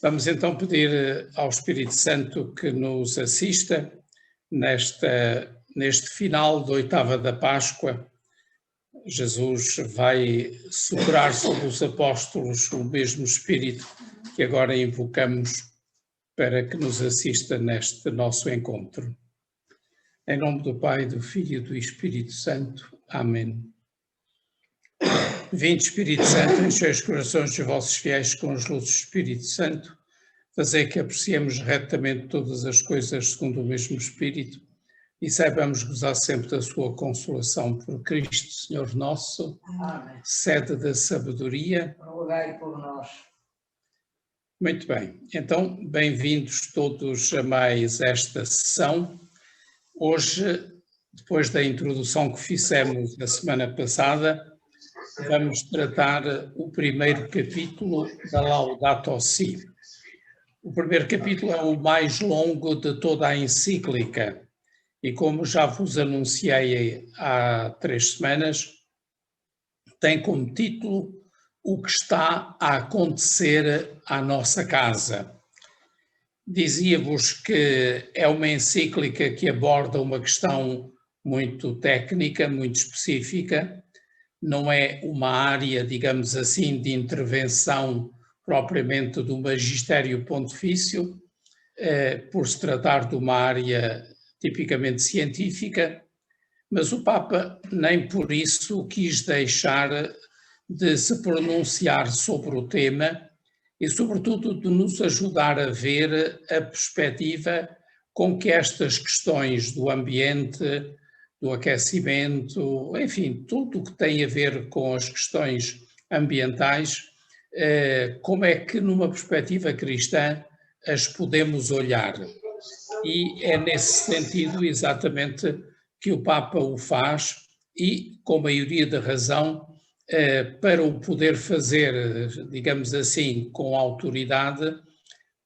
Vamos então pedir ao Espírito Santo que nos assista neste final da oitava da Páscoa. Jesus vai soprar sobre os apóstolos o mesmo Espírito que agora invocamos para que nos assista neste nosso encontro. Em nome do Pai, do Filho e do Espírito Santo. Amém. Vinde, Espírito Santo, enchei os corações dos vossos fiéis com as luzes do Espírito Santo, fazei que apreciemos retamente todas as coisas segundo o mesmo Espírito e saibamos gozar sempre da sua consolação por Cristo, Senhor nosso. Amém. Sede da sabedoria. Rogai por nós. Muito bem, então bem-vindos todos a mais esta sessão. Hoje, depois da introdução que fizemos na semana passada, vamos tratar o primeiro capítulo da Laudato Si. O primeiro capítulo é o mais longo de toda a encíclica e, como já vos anunciei há 3 semanas, tem como título O que está a acontecer à nossa casa. Dizia-vos que é uma encíclica que aborda uma questão muito técnica, muito específica, não é uma área, digamos assim, de intervenção propriamente do magistério pontifício, por se tratar de uma área tipicamente científica, mas o Papa nem por isso quis deixar de se pronunciar sobre o tema e, sobretudo, de nos ajudar a ver a perspectiva com que estas questões do ambiente, do aquecimento, enfim, tudo o que tem a ver com as questões ambientais, como é que numa perspectiva cristã as podemos olhar. E é nesse sentido exatamente que o Papa o faz e, com maioria de razão, para o poder fazer, digamos assim, com autoridade,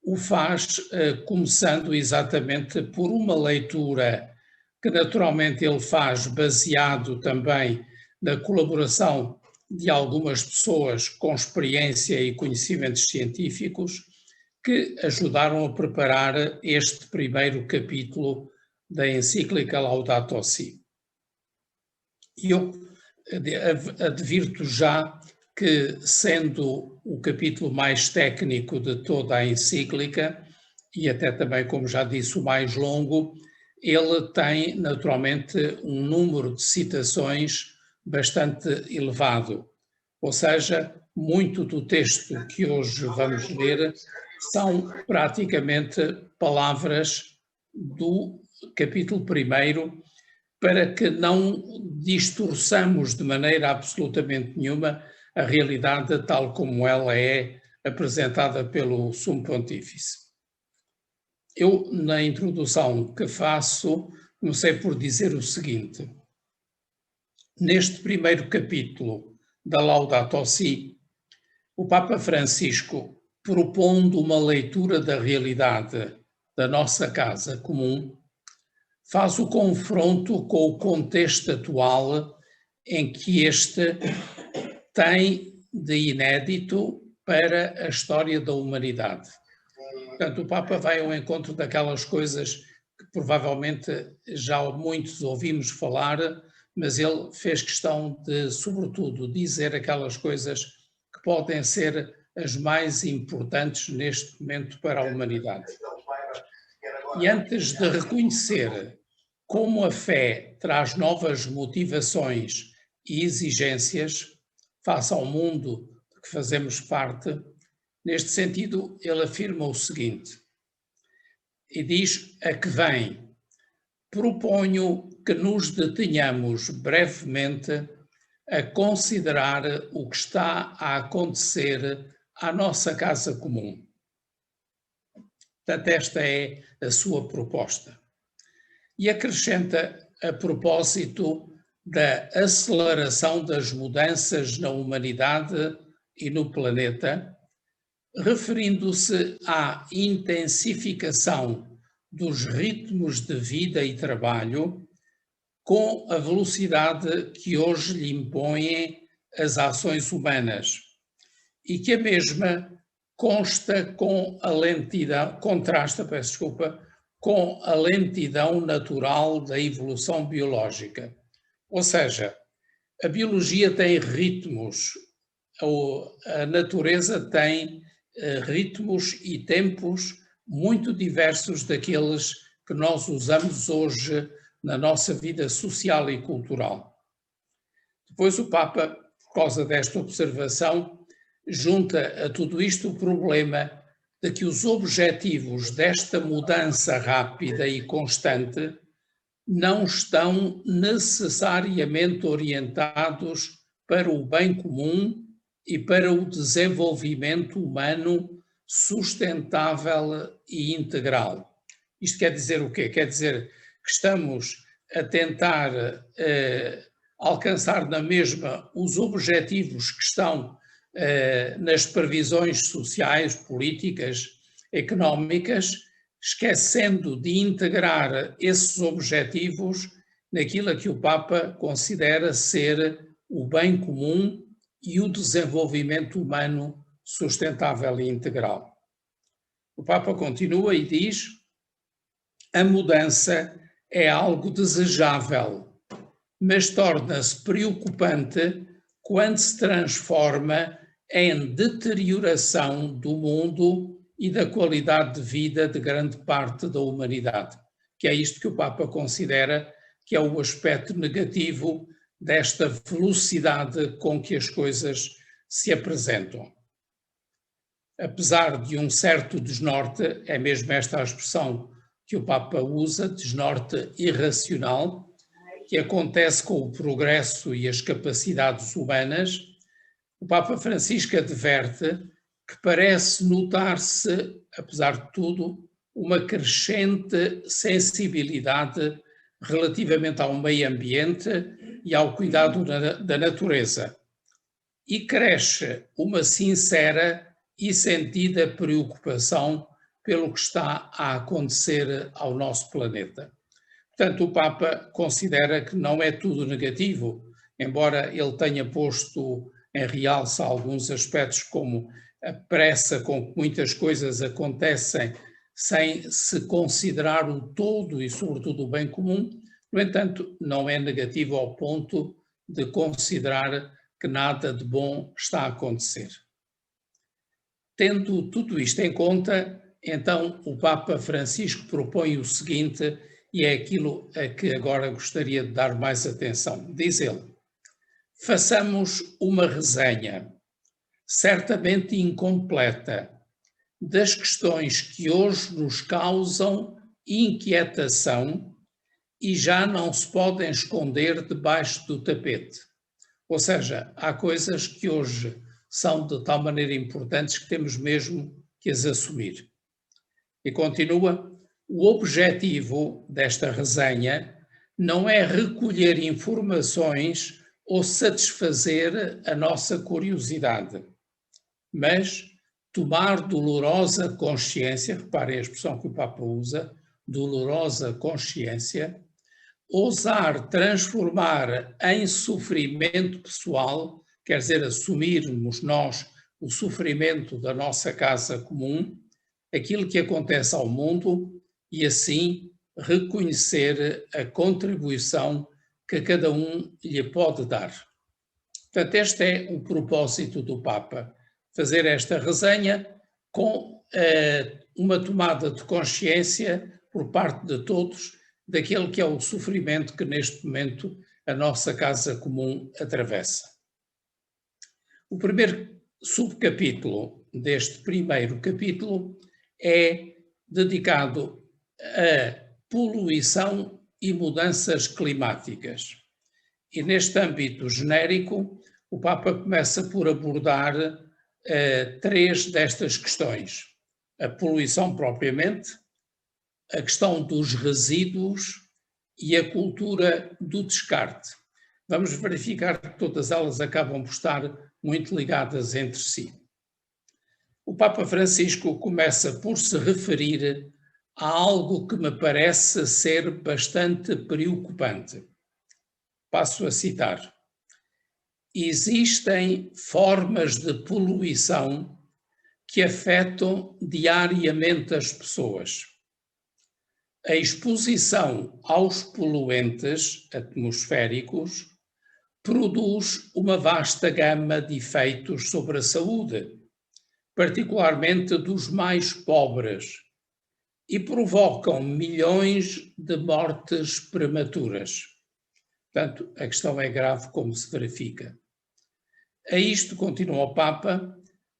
o faz começando exatamente por uma leitura que naturalmente ele faz baseado também na colaboração de algumas pessoas com experiência e conhecimentos científicos que ajudaram a preparar este primeiro capítulo da encíclica Laudato Si. E eu advirto já que, sendo o capítulo mais técnico de toda a encíclica, e até também, como já disse, o mais longo, ele tem naturalmente um número de citações bastante elevado. Ou seja, muito do texto que hoje vamos ler são praticamente palavras do capítulo 1, para que não distorçamos de maneira absolutamente nenhuma a realidade tal como ela é apresentada pelo Sumo Pontífice. Eu, na introdução que faço, comecei por dizer o seguinte: neste primeiro capítulo da Laudato Si, o Papa Francisco, propondo uma leitura da realidade da nossa casa comum, faz o confronto com o contexto atual em que este tem de inédito para a história da humanidade. Portanto, o Papa vai ao encontro daquelas coisas que provavelmente já muitos ouvimos falar, mas ele fez questão de, sobretudo, dizer aquelas coisas que podem ser as mais importantes neste momento para a humanidade. E antes de reconhecer como a fé traz novas motivações e exigências face ao mundo de que fazemos parte, neste sentido, ele afirma o seguinte, e diz a que vem: proponho que nos detenhamos brevemente a considerar o que está a acontecer à nossa casa comum. Portanto, esta é a sua proposta. E acrescenta a propósito da aceleração das mudanças na humanidade e no planeta, referindo-se à intensificação dos ritmos de vida e trabalho com a velocidade que hoje lhe impõem as ações humanas e que a mesma contrasta, peço desculpa, com a lentidão natural da evolução biológica. Ou seja, a biologia tem ritmos, a natureza tem ritmos e tempos muito diversos daqueles que nós usamos hoje na nossa vida social e cultural. Depois o Papa, por causa desta observação, junta a tudo isto o problema de que os objetivos desta mudança rápida e constante não estão necessariamente orientados para o bem comum e para o desenvolvimento humano sustentável e integral. Isto quer dizer o quê? Quer dizer que estamos a tentar alcançar na mesma os objetivos que estão nas previsões sociais, políticas, económicas, esquecendo de integrar esses objetivos naquilo que o Papa considera ser o bem comum e o desenvolvimento humano sustentável e integral. O Papa continua e diz: a mudança é algo desejável, mas torna-se preocupante quando se transforma em deterioração do mundo e da qualidade de vida de grande parte da humanidade, que é isto que o Papa considera que é o aspecto negativo desta velocidade com que as coisas se apresentam. Apesar de um certo desnorte, é mesmo esta a expressão que o Papa usa, desnorte irracional, que acontece com o progresso e as capacidades humanas, o Papa Francisco adverte que parece notar-se, apesar de tudo, uma crescente sensibilidade relativamente ao meio ambiente e ao cuidado da natureza. E cresce uma sincera e sentida preocupação pelo que está a acontecer ao nosso planeta. Portanto, o Papa considera que não é tudo negativo, embora ele tenha posto em realce alguns aspectos como a pressa com que muitas coisas acontecem sem se considerar o todo e sobretudo o bem comum. No entanto, não é negativo ao ponto de considerar que nada de bom está a acontecer. Tendo tudo isto em conta, então o Papa Francisco propõe o seguinte, e é aquilo a que agora gostaria de dar mais atenção. Diz ele: façamos uma resenha, certamente incompleta, das questões que hoje nos causam inquietação e já não se podem esconder debaixo do tapete. Ou seja, há coisas que hoje são de tal maneira importantes que temos mesmo que as assumir. E continua: o objetivo desta resenha não é recolher informações ou satisfazer a nossa curiosidade, mas tomar dolorosa consciência, reparem a expressão que o Papa usa, dolorosa consciência, ousar transformar em sofrimento pessoal, quer dizer, assumirmos nós o sofrimento da nossa casa comum, aquilo que acontece ao mundo e assim reconhecer a contribuição que cada um lhe pode dar. Portanto, este é o propósito do Papa, fazer esta resenha com uma tomada de consciência por parte de todos daquele que é o sofrimento que neste momento a nossa casa comum atravessa. O primeiro subcapítulo deste primeiro capítulo é dedicado a poluição e mudanças climáticas. E neste âmbito genérico, o Papa começa por abordar três destas questões: a poluição propriamente, a questão dos resíduos e a cultura do descarte. Vamos verificar que todas elas acabam por estar muito ligadas entre si. O Papa Francisco começa por se referir a algo que me parece ser bastante preocupante. Passo a citar: existem formas de poluição que afetam diariamente as pessoas. A exposição aos poluentes atmosféricos produz uma vasta gama de efeitos sobre a saúde, particularmente dos mais pobres, e provocam milhões de mortes prematuras. Portanto, a questão é grave, como se verifica. A isto, continua o Papa,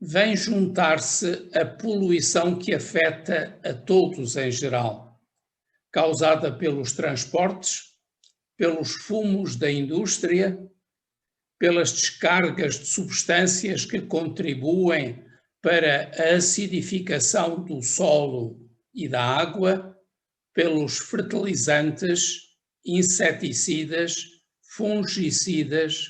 vem juntar-se a poluição que afeta a todos em geral, causada pelos transportes, pelos fumos da indústria, pelas descargas de substâncias que contribuem para a acidificação do solo e da água, pelos fertilizantes, inseticidas, fungicidas,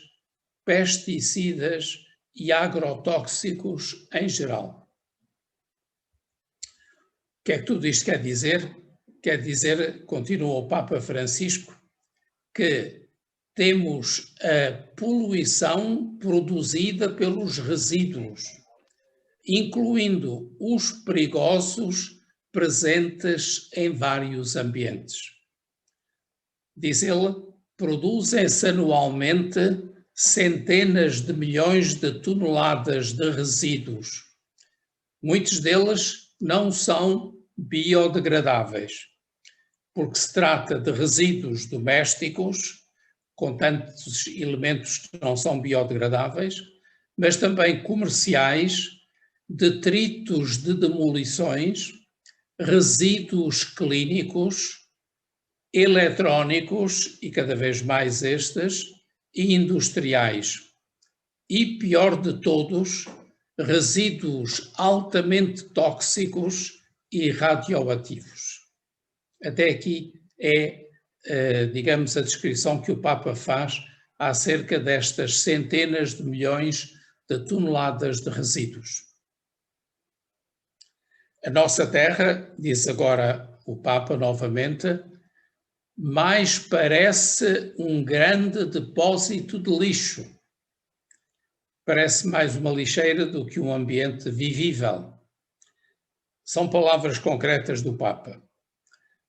pesticidas e agrotóxicos em geral. O que é que tudo isto quer dizer? Quer dizer, continua o Papa Francisco, que temos a poluição produzida pelos resíduos, incluindo os perigosos presentes em vários ambientes. Diz ele, produzem-se anualmente centenas de milhões de toneladas de resíduos. Muitos deles não são biodegradáveis, porque se trata de resíduos domésticos, com tantos elementos que não são biodegradáveis, mas também comerciais, detritos de demolições, resíduos clínicos, eletrónicos, e cada vez mais estes, e industriais. E, pior de todos, resíduos altamente tóxicos e radioativos. Até aqui é, digamos, a descrição que o Papa faz acerca destas centenas de milhões de toneladas de resíduos. A nossa Terra, diz agora o Papa novamente, mais parece um grande depósito de lixo. Parece mais uma lixeira do que um ambiente vivível. São palavras concretas do Papa.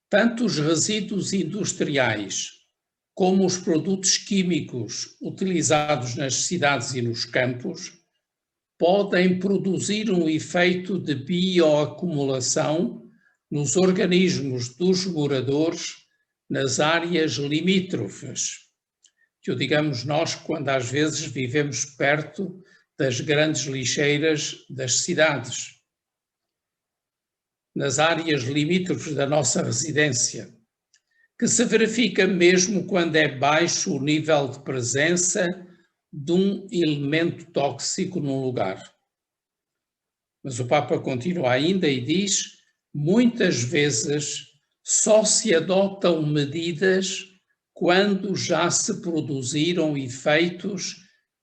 Tanto os resíduos industriais como os produtos químicos utilizados nas cidades e nos campos podem produzir um efeito de bioacumulação nos organismos dos moradores nas áreas limítrofes, que o digamos nós quando às vezes vivemos perto das grandes lixeiras das cidades, nas áreas limítrofes da nossa residência, que se verifica mesmo quando é baixo o nível de presença de um elemento tóxico num lugar. Mas o Papa continua ainda e diz, muitas vezes só se adotam medidas quando já se produziram efeitos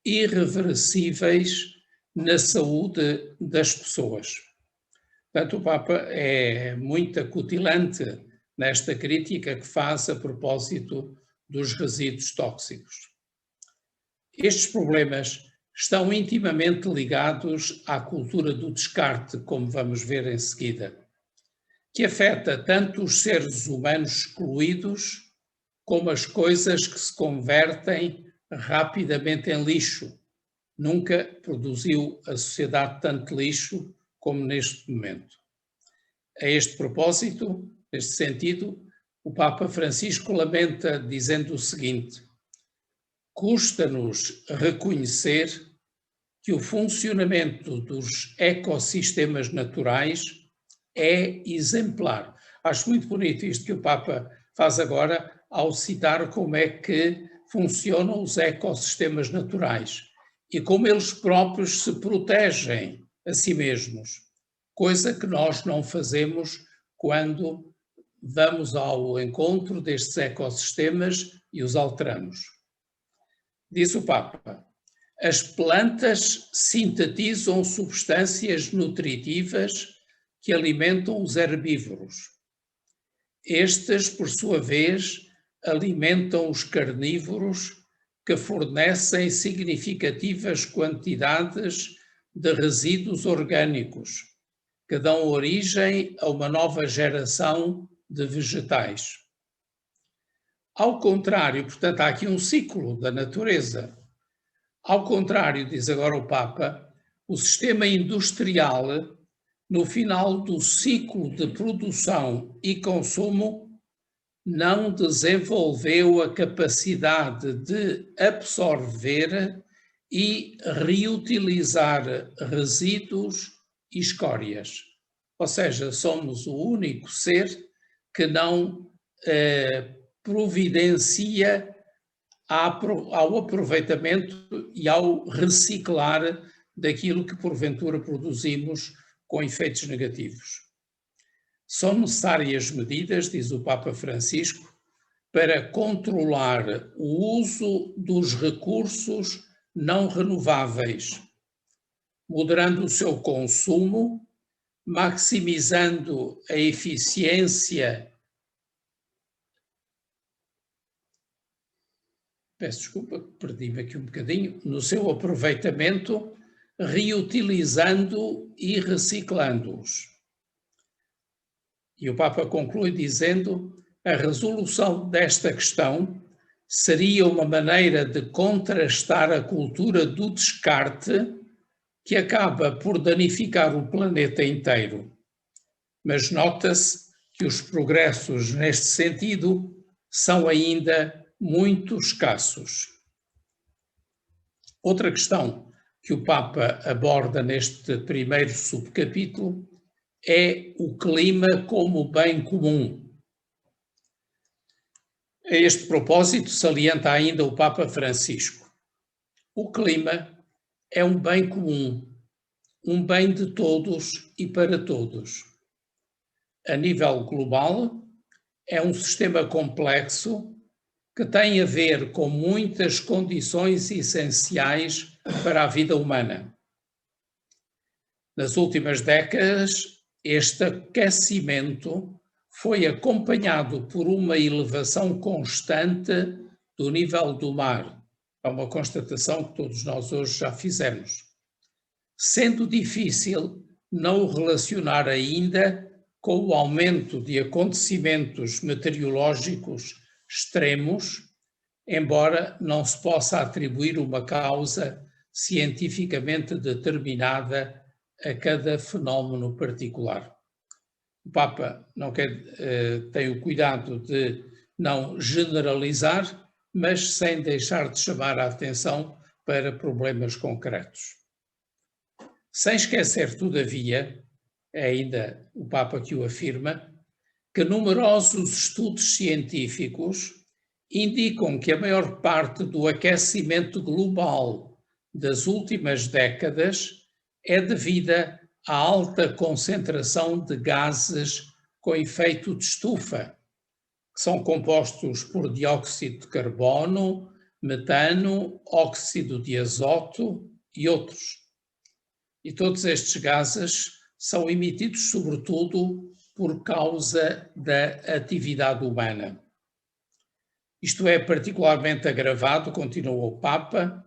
irreversíveis na saúde das pessoas. Portanto, o Papa é muito acutilante nesta crítica que faz a propósito dos resíduos tóxicos. Estes problemas estão intimamente ligados à cultura do descarte, como vamos ver em seguida, que afeta tanto os seres humanos excluídos como as coisas que se convertem rapidamente em lixo. Nunca produziu a sociedade tanto lixo como neste momento. A este propósito, neste sentido, o Papa Francisco lamenta dizendo o seguinte: custa-nos reconhecer que o funcionamento dos ecossistemas naturais é exemplar. Acho muito bonito isto que o Papa faz agora ao citar como é que funcionam os ecossistemas naturais e como eles próprios se protegem a si mesmos, coisa que nós não fazemos quando vamos ao encontro destes ecossistemas e os alteramos. Diz o Papa, as plantas sintetizam substâncias nutritivas que alimentam os herbívoros. Estes, por sua vez, alimentam os carnívoros que fornecem significativas quantidades de resíduos orgânicos, que dão origem a uma nova geração de vegetais. Ao contrário, portanto, há aqui um ciclo da natureza. Ao contrário, diz agora o Papa, o sistema industrial, no final do ciclo de produção e consumo, não desenvolveu a capacidade de absorver e reutilizar resíduos e escórias. Ou seja, somos o único ser que não providencia ao aproveitamento e ao reciclar daquilo que porventura produzimos com efeitos negativos. São necessárias medidas, diz o Papa Francisco, para controlar o uso dos recursos não renováveis, moderando o seu consumo, maximizando a eficiência. Peço desculpa, perdi-me aqui um bocadinho, no seu aproveitamento, reutilizando e reciclando-os. E o Papa conclui dizendo: a resolução desta questão seria uma maneira de contrastar a cultura do descarte que acaba por danificar o planeta inteiro. Mas nota-se que os progressos neste sentido são ainda muito escassos. Outra questão que o Papa aborda neste primeiro subcapítulo é o clima como bem comum. A este propósito, salienta ainda o Papa Francisco: o clima é um bem comum, um bem de todos e para todos. A nível global, é um sistema complexo que tem a ver com muitas condições essenciais para a vida humana. Nas últimas décadas, este aquecimento foi acompanhado por uma elevação constante do nível do mar. É uma constatação que todos nós hoje já fizemos. Sendo difícil não o relacionar ainda com o aumento de acontecimentos meteorológicos extremos, embora não se possa atribuir uma causa cientificamente determinada a cada fenómeno particular. O Papa tem o cuidado de não generalizar, mas sem deixar de chamar a atenção para problemas concretos. Sem esquecer, todavia, é ainda o Papa que o afirma, que numerosos estudos científicos indicam que a maior parte do aquecimento global das últimas décadas é devida à alta concentração de gases com efeito de estufa, que são compostos por dióxido de carbono, metano, óxido de azoto e outros. E todos estes gases são emitidos sobretudo por causa da atividade humana. Isto é particularmente agravado, continua o Papa,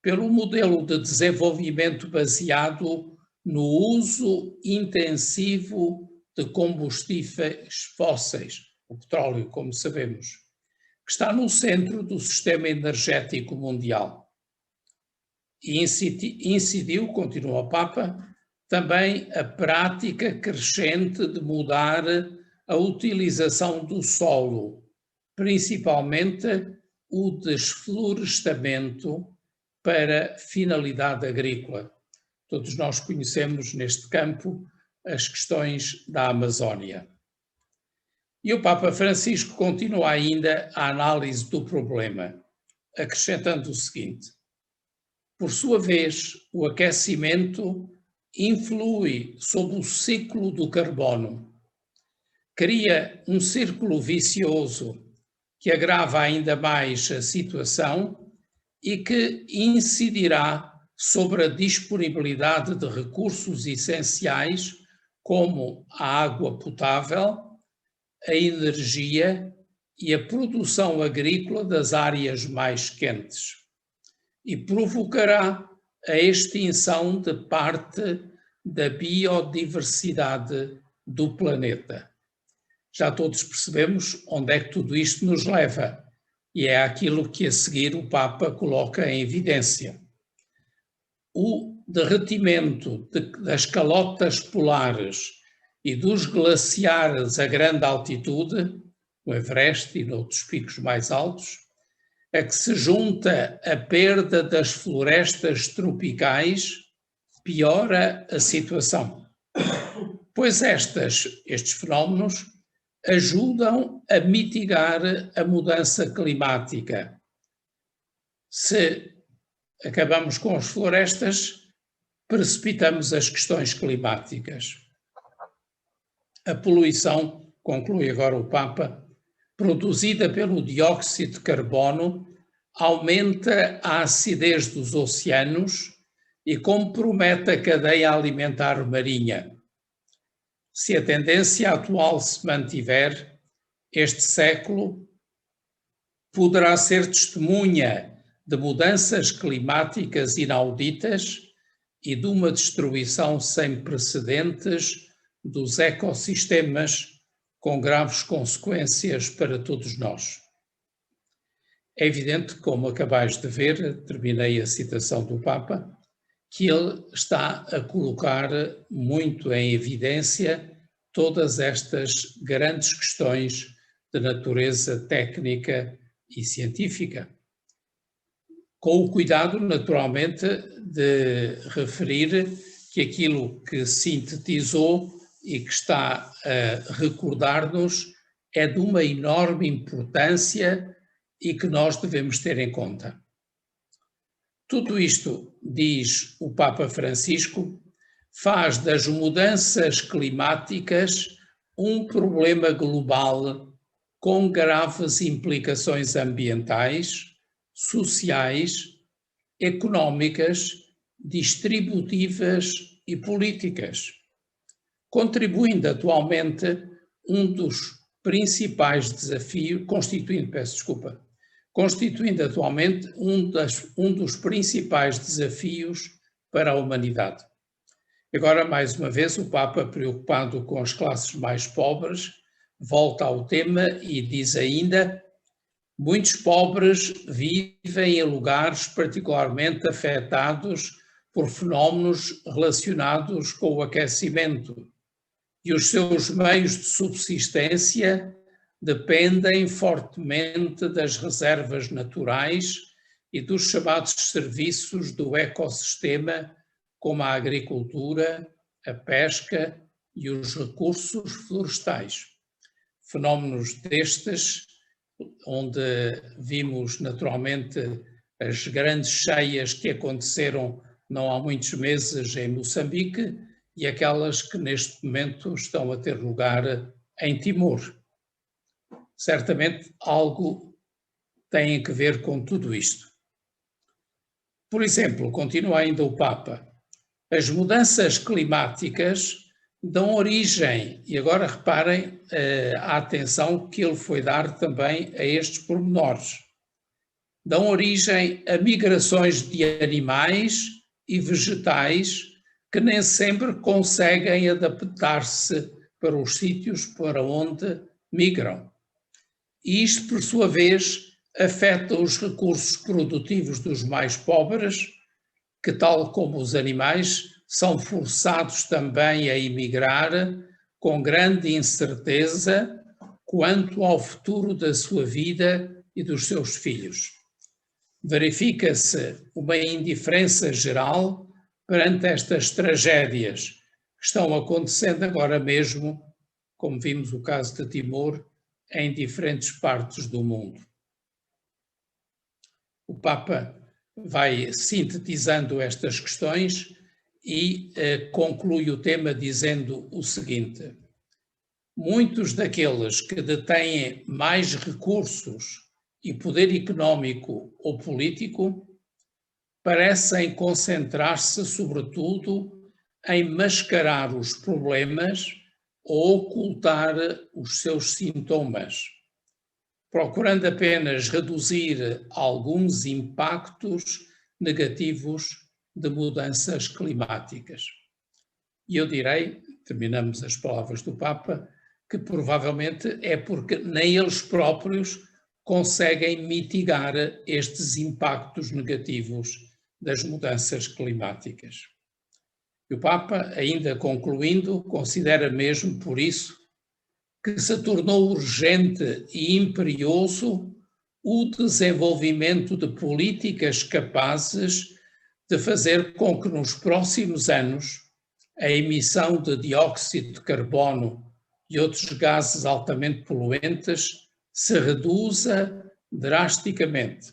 pelo modelo de desenvolvimento baseado no uso intensivo de combustíveis fósseis, o petróleo, como sabemos, que está no centro do sistema energético mundial. E incidiu, continua o Papa, também a prática crescente de mudar a utilização do solo, principalmente o desflorestamento para finalidade agrícola. Todos nós conhecemos neste campo as questões da Amazónia. E o Papa Francisco continua ainda a análise do problema, acrescentando o seguinte: por sua vez, o aquecimento influi sobre o ciclo do carbono, cria um círculo vicioso que agrava ainda mais a situação e que incidirá sobre a disponibilidade de recursos essenciais como a água potável, a energia e a produção agrícola das áreas mais quentes, e provocará a extinção de parte da biodiversidade do planeta. Já todos percebemos onde é que tudo isto nos leva, e é aquilo que a seguir o Papa coloca em evidência. O derretimento das calotas polares e dos glaciares a grande altitude, no Everest e noutros picos mais altos, a que se junta a perda das florestas tropicais, piora a situação, pois estes fenómenos ajudam a mitigar a mudança climática. Se acabamos com as florestas, precipitamos as questões climáticas. A poluição, conclui agora o Papa, produzida pelo dióxido de carbono, aumenta a acidez dos oceanos e compromete a cadeia alimentar marinha. Se a tendência atual se mantiver, este século poderá ser testemunha de mudanças climáticas inauditas e de uma destruição sem precedentes dos ecossistemas, com graves consequências para todos nós. É evidente, como acabais de ver, terminei a citação do Papa, que ele está a colocar muito em evidência todas estas grandes questões de natureza técnica e científica, com o cuidado, naturalmente, de referir que aquilo que sintetizou e que está a recordar-nos é de uma enorme importância e que nós devemos ter em conta. Tudo isto, diz o Papa Francisco, faz das mudanças climáticas um problema global com graves implicações ambientais, sociais, económicas, distributivas e políticas, constituindo atualmente um dos principais desafios para a humanidade. Agora, mais uma vez, o Papa, preocupado com as classes mais pobres, volta ao tema e diz ainda: muitos pobres vivem em lugares particularmente afetados por fenómenos relacionados com o aquecimento e os seus meios de subsistência dependem fortemente das reservas naturais e dos chamados serviços do ecossistema, como a agricultura, a pesca e os recursos florestais. Fenómenos destes, onde vimos naturalmente as grandes cheias que aconteceram não há muitos meses em Moçambique e aquelas que neste momento estão a ter lugar em Timor. Certamente algo tem a ver com tudo isto. Por exemplo, continua ainda o Papa, as mudanças climáticas dão origem, e agora reparem a atenção que ele foi dar também a estes pormenores, dão origem a migrações de animais e vegetais que nem sempre conseguem adaptar-se para os sítios para onde migram. E isto, por sua vez, afeta os recursos produtivos dos mais pobres, que, tal como os animais, são forçados também a emigrar com grande incerteza quanto ao futuro da sua vida e dos seus filhos. Verifica-se uma indiferença geral perante estas tragédias que estão acontecendo agora mesmo, como vimos o caso de Timor, em diferentes partes do mundo. O Papa vai sintetizando estas questões e conclui o tema dizendo o seguinte: muitos daqueles que detêm mais recursos e poder económico ou político parecem concentrar-se sobretudo em mascarar os problemas ou ocultar os seus sintomas, procurando apenas reduzir alguns impactos negativos de mudanças climáticas. E eu direi, terminamos as palavras do Papa, que provavelmente é porque nem eles próprios conseguem mitigar estes impactos negativos das mudanças climáticas. E o Papa, ainda concluindo, considera mesmo por isso que se tornou urgente e imperioso o desenvolvimento de políticas capazes de fazer com que nos próximos anos a emissão de dióxido de carbono e outros gases altamente poluentes se reduza drasticamente.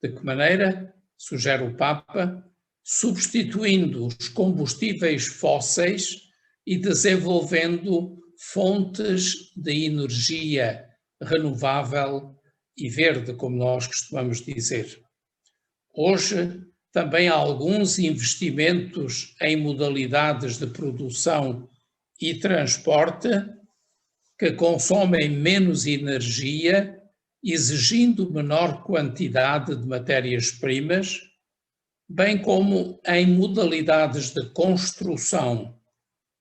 De que maneira, sugere o Papa, substituindo os combustíveis fósseis e desenvolvendo fontes de energia renovável e verde, como nós costumamos dizer. Hoje, também há alguns investimentos em modalidades de produção e transporte que consomem menos energia, exigindo menor quantidade de matérias-primas, bem como em modalidades de construção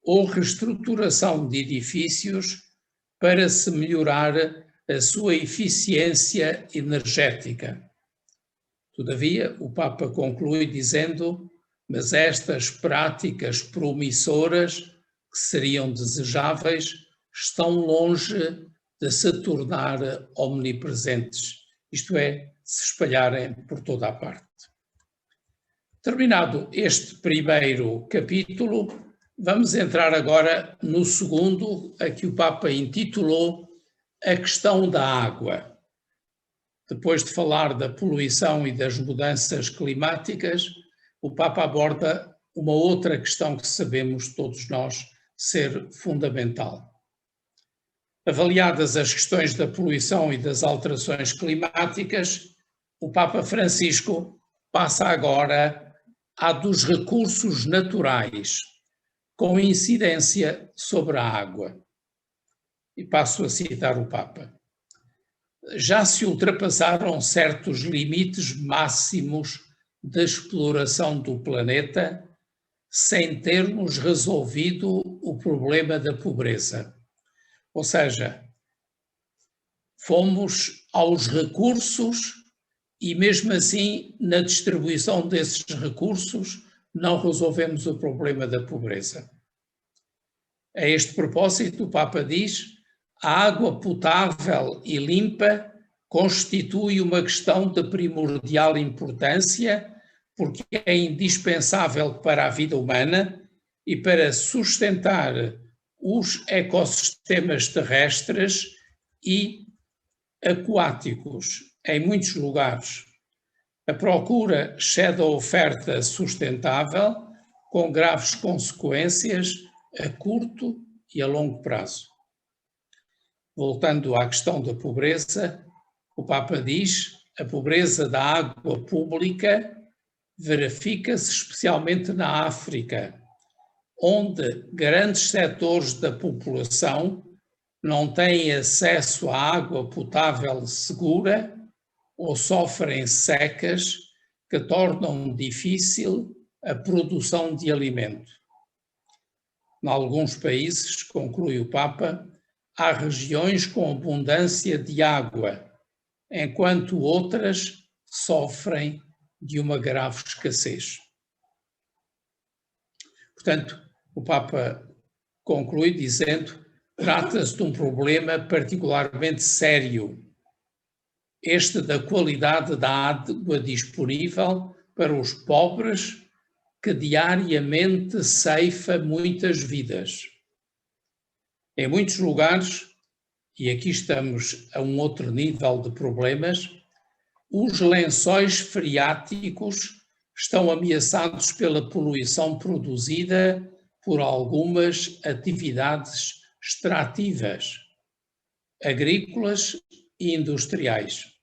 ou reestruturação de edifícios para se melhorar a sua eficiência energética. Todavia, o Papa conclui dizendo: mas estas práticas promissoras, que seriam desejáveis, estão longe de se tornar omnipresentes, isto é, se espalharem por toda a parte. Terminado este primeiro capítulo, vamos entrar agora no segundo, a que o Papa intitulou A Questão da Água. Depois de falar da poluição e das mudanças climáticas, o Papa aborda uma outra questão que sabemos todos nós ser fundamental. Avaliadas as questões da poluição e das alterações climáticas, o Papa Francisco passa agora à dos recursos naturais, com incidência sobre a água. E passo a citar o Papa. Já se ultrapassaram certos limites máximos da exploração do planeta sem termos resolvido o problema da pobreza. Ou seja, fomos aos recursos e mesmo assim, na distribuição desses recursos, não resolvemos o problema da pobreza. A este propósito, o Papa diz: a água potável e limpa constitui uma questão de primordial importância porque é indispensável para a vida humana e para sustentar os ecossistemas terrestres e aquáticos em muitos lugares. A procura excede a oferta sustentável, com graves consequências a curto e a longo prazo. Voltando à questão da pobreza, o Papa diz: a pobreza da água pública verifica-se especialmente na África, onde grandes setores da população não têm acesso à água potável segura ou sofrem secas que tornam difícil a produção de alimento. Em alguns países, conclui o Papa, há regiões com abundância de água, enquanto outras sofrem de uma grave escassez. Portanto, o Papa conclui dizendo: trata-se de um problema particularmente sério, este da qualidade da água disponível para os pobres, que diariamente ceifa muitas vidas. Em muitos lugares, e aqui estamos a um outro nível de problemas, os lençóis freáticos estão ameaçados pela poluição produzida por algumas atividades extrativas, agrícolas e industriais.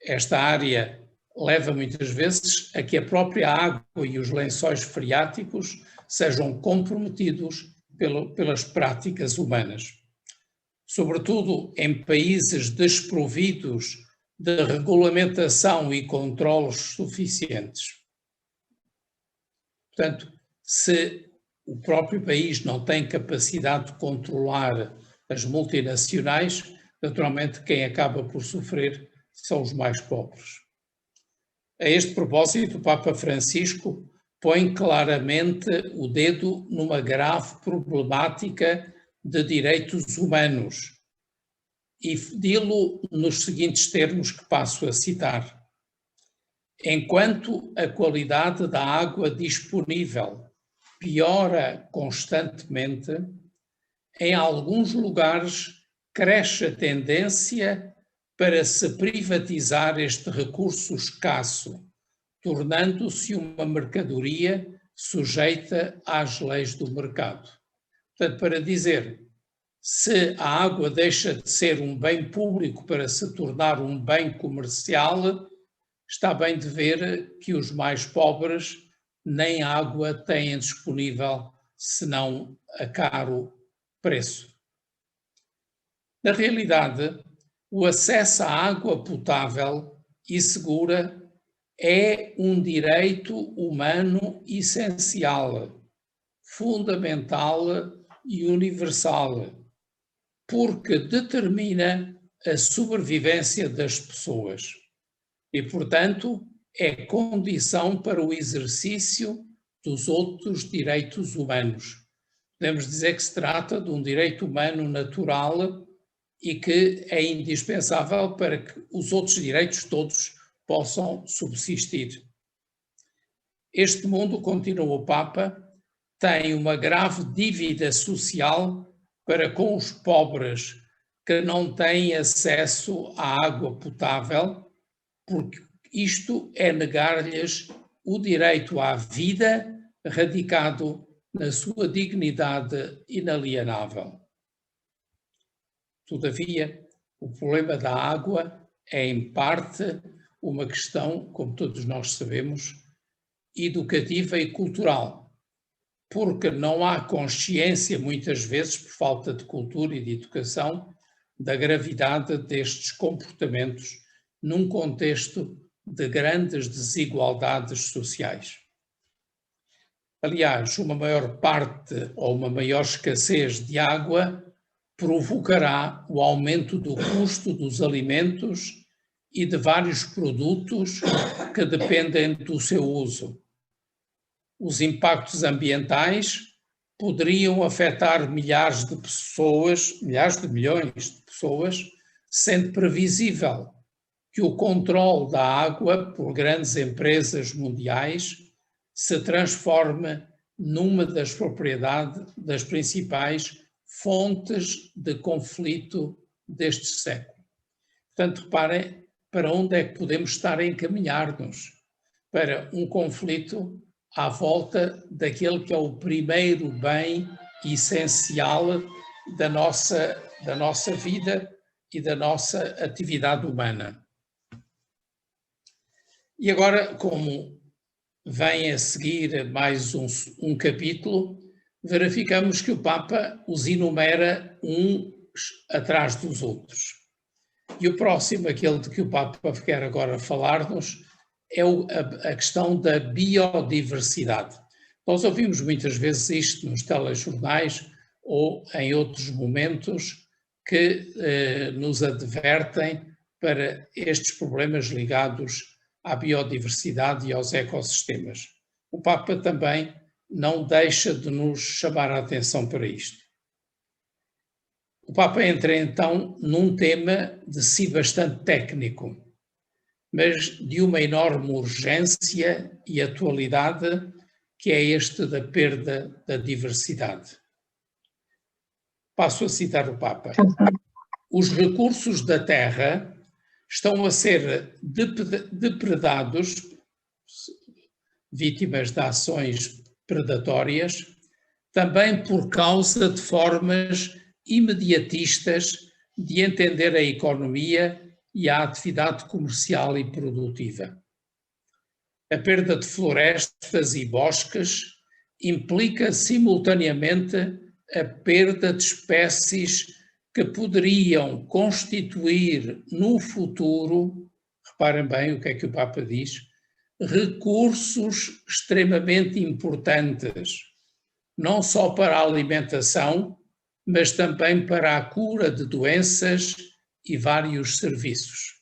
Esta área leva muitas vezes a que a própria água e os lençóis freáticos sejam comprometidos pelas práticas humanas. Sobretudo em países desprovidos de regulamentação e controlos suficientes. Portanto, se o próprio país não tem capacidade de controlar as multinacionais, naturalmente quem acaba por sofrer são os mais pobres. A este propósito, o Papa Francisco põe claramente o dedo numa grave problemática de direitos humanos e dilo nos seguintes termos que passo a citar. Enquanto a qualidade da água disponível piora constantemente, em alguns lugares cresce a tendência para se privatizar este recurso escasso, tornando-se uma mercadoria sujeita às leis do mercado. Portanto, para dizer, se a água deixa de ser um bem público para se tornar um bem comercial, está bem de ver que os mais pobres nem água têm disponível, senão a caro preço. Na realidade, o acesso à água potável e segura é um direito humano essencial, fundamental e universal, porque determina a sobrevivência das pessoas e, portanto, é condição para o exercício dos outros direitos humanos. Podemos dizer que se trata de um direito humano natural e que é indispensável para que os outros direitos todos possam subsistir. Este mundo, continua o Papa, tem uma grave dívida social para com os pobres que não têm acesso à água potável, porque isto é negar-lhes o direito à vida radicado na sua dignidade inalienável. Todavia, o problema da água é, em parte, uma questão, como todos nós sabemos, educativa e cultural, porque não há consciência, muitas vezes, por falta de cultura e de educação, da gravidade destes comportamentos num contexto de grandes desigualdades sociais. Aliás, uma maior parte ou uma maior escassez de água provocará o aumento do custo dos alimentos e de vários produtos que dependem do seu uso. Os impactos ambientais poderiam afetar milhares de pessoas, milhares de milhões de pessoas, sendo previsível que o controle da água por grandes empresas mundiais se transforme numa das propriedades das principais fontes de conflito deste século. Portanto, reparem para onde é que podemos estar a encaminhar-nos, para um conflito à volta daquele que é o primeiro bem essencial da nossa vida e da nossa atividade humana. E agora, como vem a seguir mais um capítulo, verificamos que o Papa os enumera uns atrás dos outros. E o próximo, aquele de que o Papa quer agora falar-nos, é a questão da biodiversidade. Nós ouvimos muitas vezes isto nos telejornais ou em outros momentos que nos advertem para estes problemas ligados à biodiversidade e aos ecossistemas. O Papa também não deixa de nos chamar a atenção para isto. O Papa entra então num tema de si bastante técnico, mas de uma enorme urgência e atualidade, que é este da perda da diversidade. Passo a citar o Papa. Os recursos da terra estão a ser depredados, vítimas de ações predatórias, também por causa de formas imediatistas de entender a economia e a atividade comercial e produtiva. A perda de florestas e bosques implica simultaneamente a perda de espécies que poderiam constituir no futuro, reparem bem o que é que o Papa diz, recursos extremamente importantes, não só para a alimentação, mas também para a cura de doenças e vários serviços.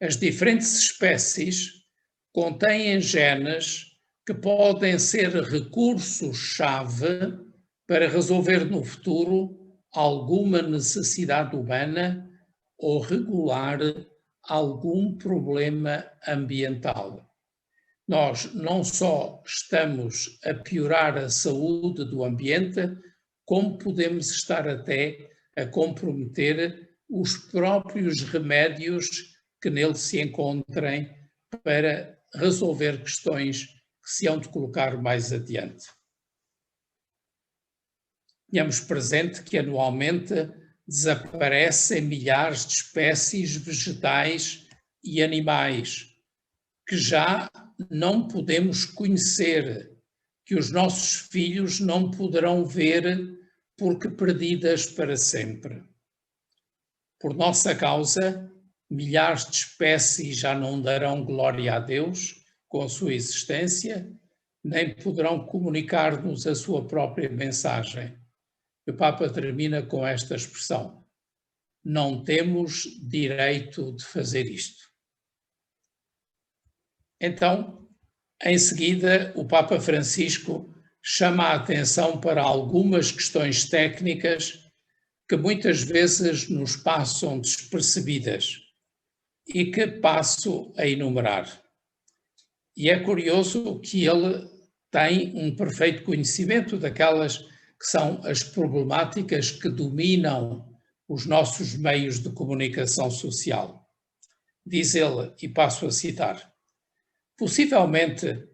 As diferentes espécies contêm genes que podem ser recursos-chave para resolver no futuro alguma necessidade humana ou regular algum problema ambiental. Nós não só estamos a piorar a saúde do ambiente, como podemos estar até a comprometer os próprios remédios que nele se encontrem para resolver questões que se hão de colocar mais adiante. Tenhamos presente que anualmente desaparecem milhares de espécies vegetais e animais que já não podemos conhecer, que os nossos filhos não poderão ver porque perdidas para sempre. Por nossa causa, milhares de espécies já não darão glória a Deus com a sua existência, nem poderão comunicar-nos a sua própria mensagem. O Papa termina com esta expressão: não temos direito de fazer isto. Então, em seguida, o Papa Francisco chama a atenção para algumas questões técnicas que muitas vezes nos passam despercebidas e que passo a enumerar. E é curioso que ele tem um perfeito conhecimento daquelas que são as problemáticas que dominam os nossos meios de comunicação social. Diz ele, e passo a citar: possivelmente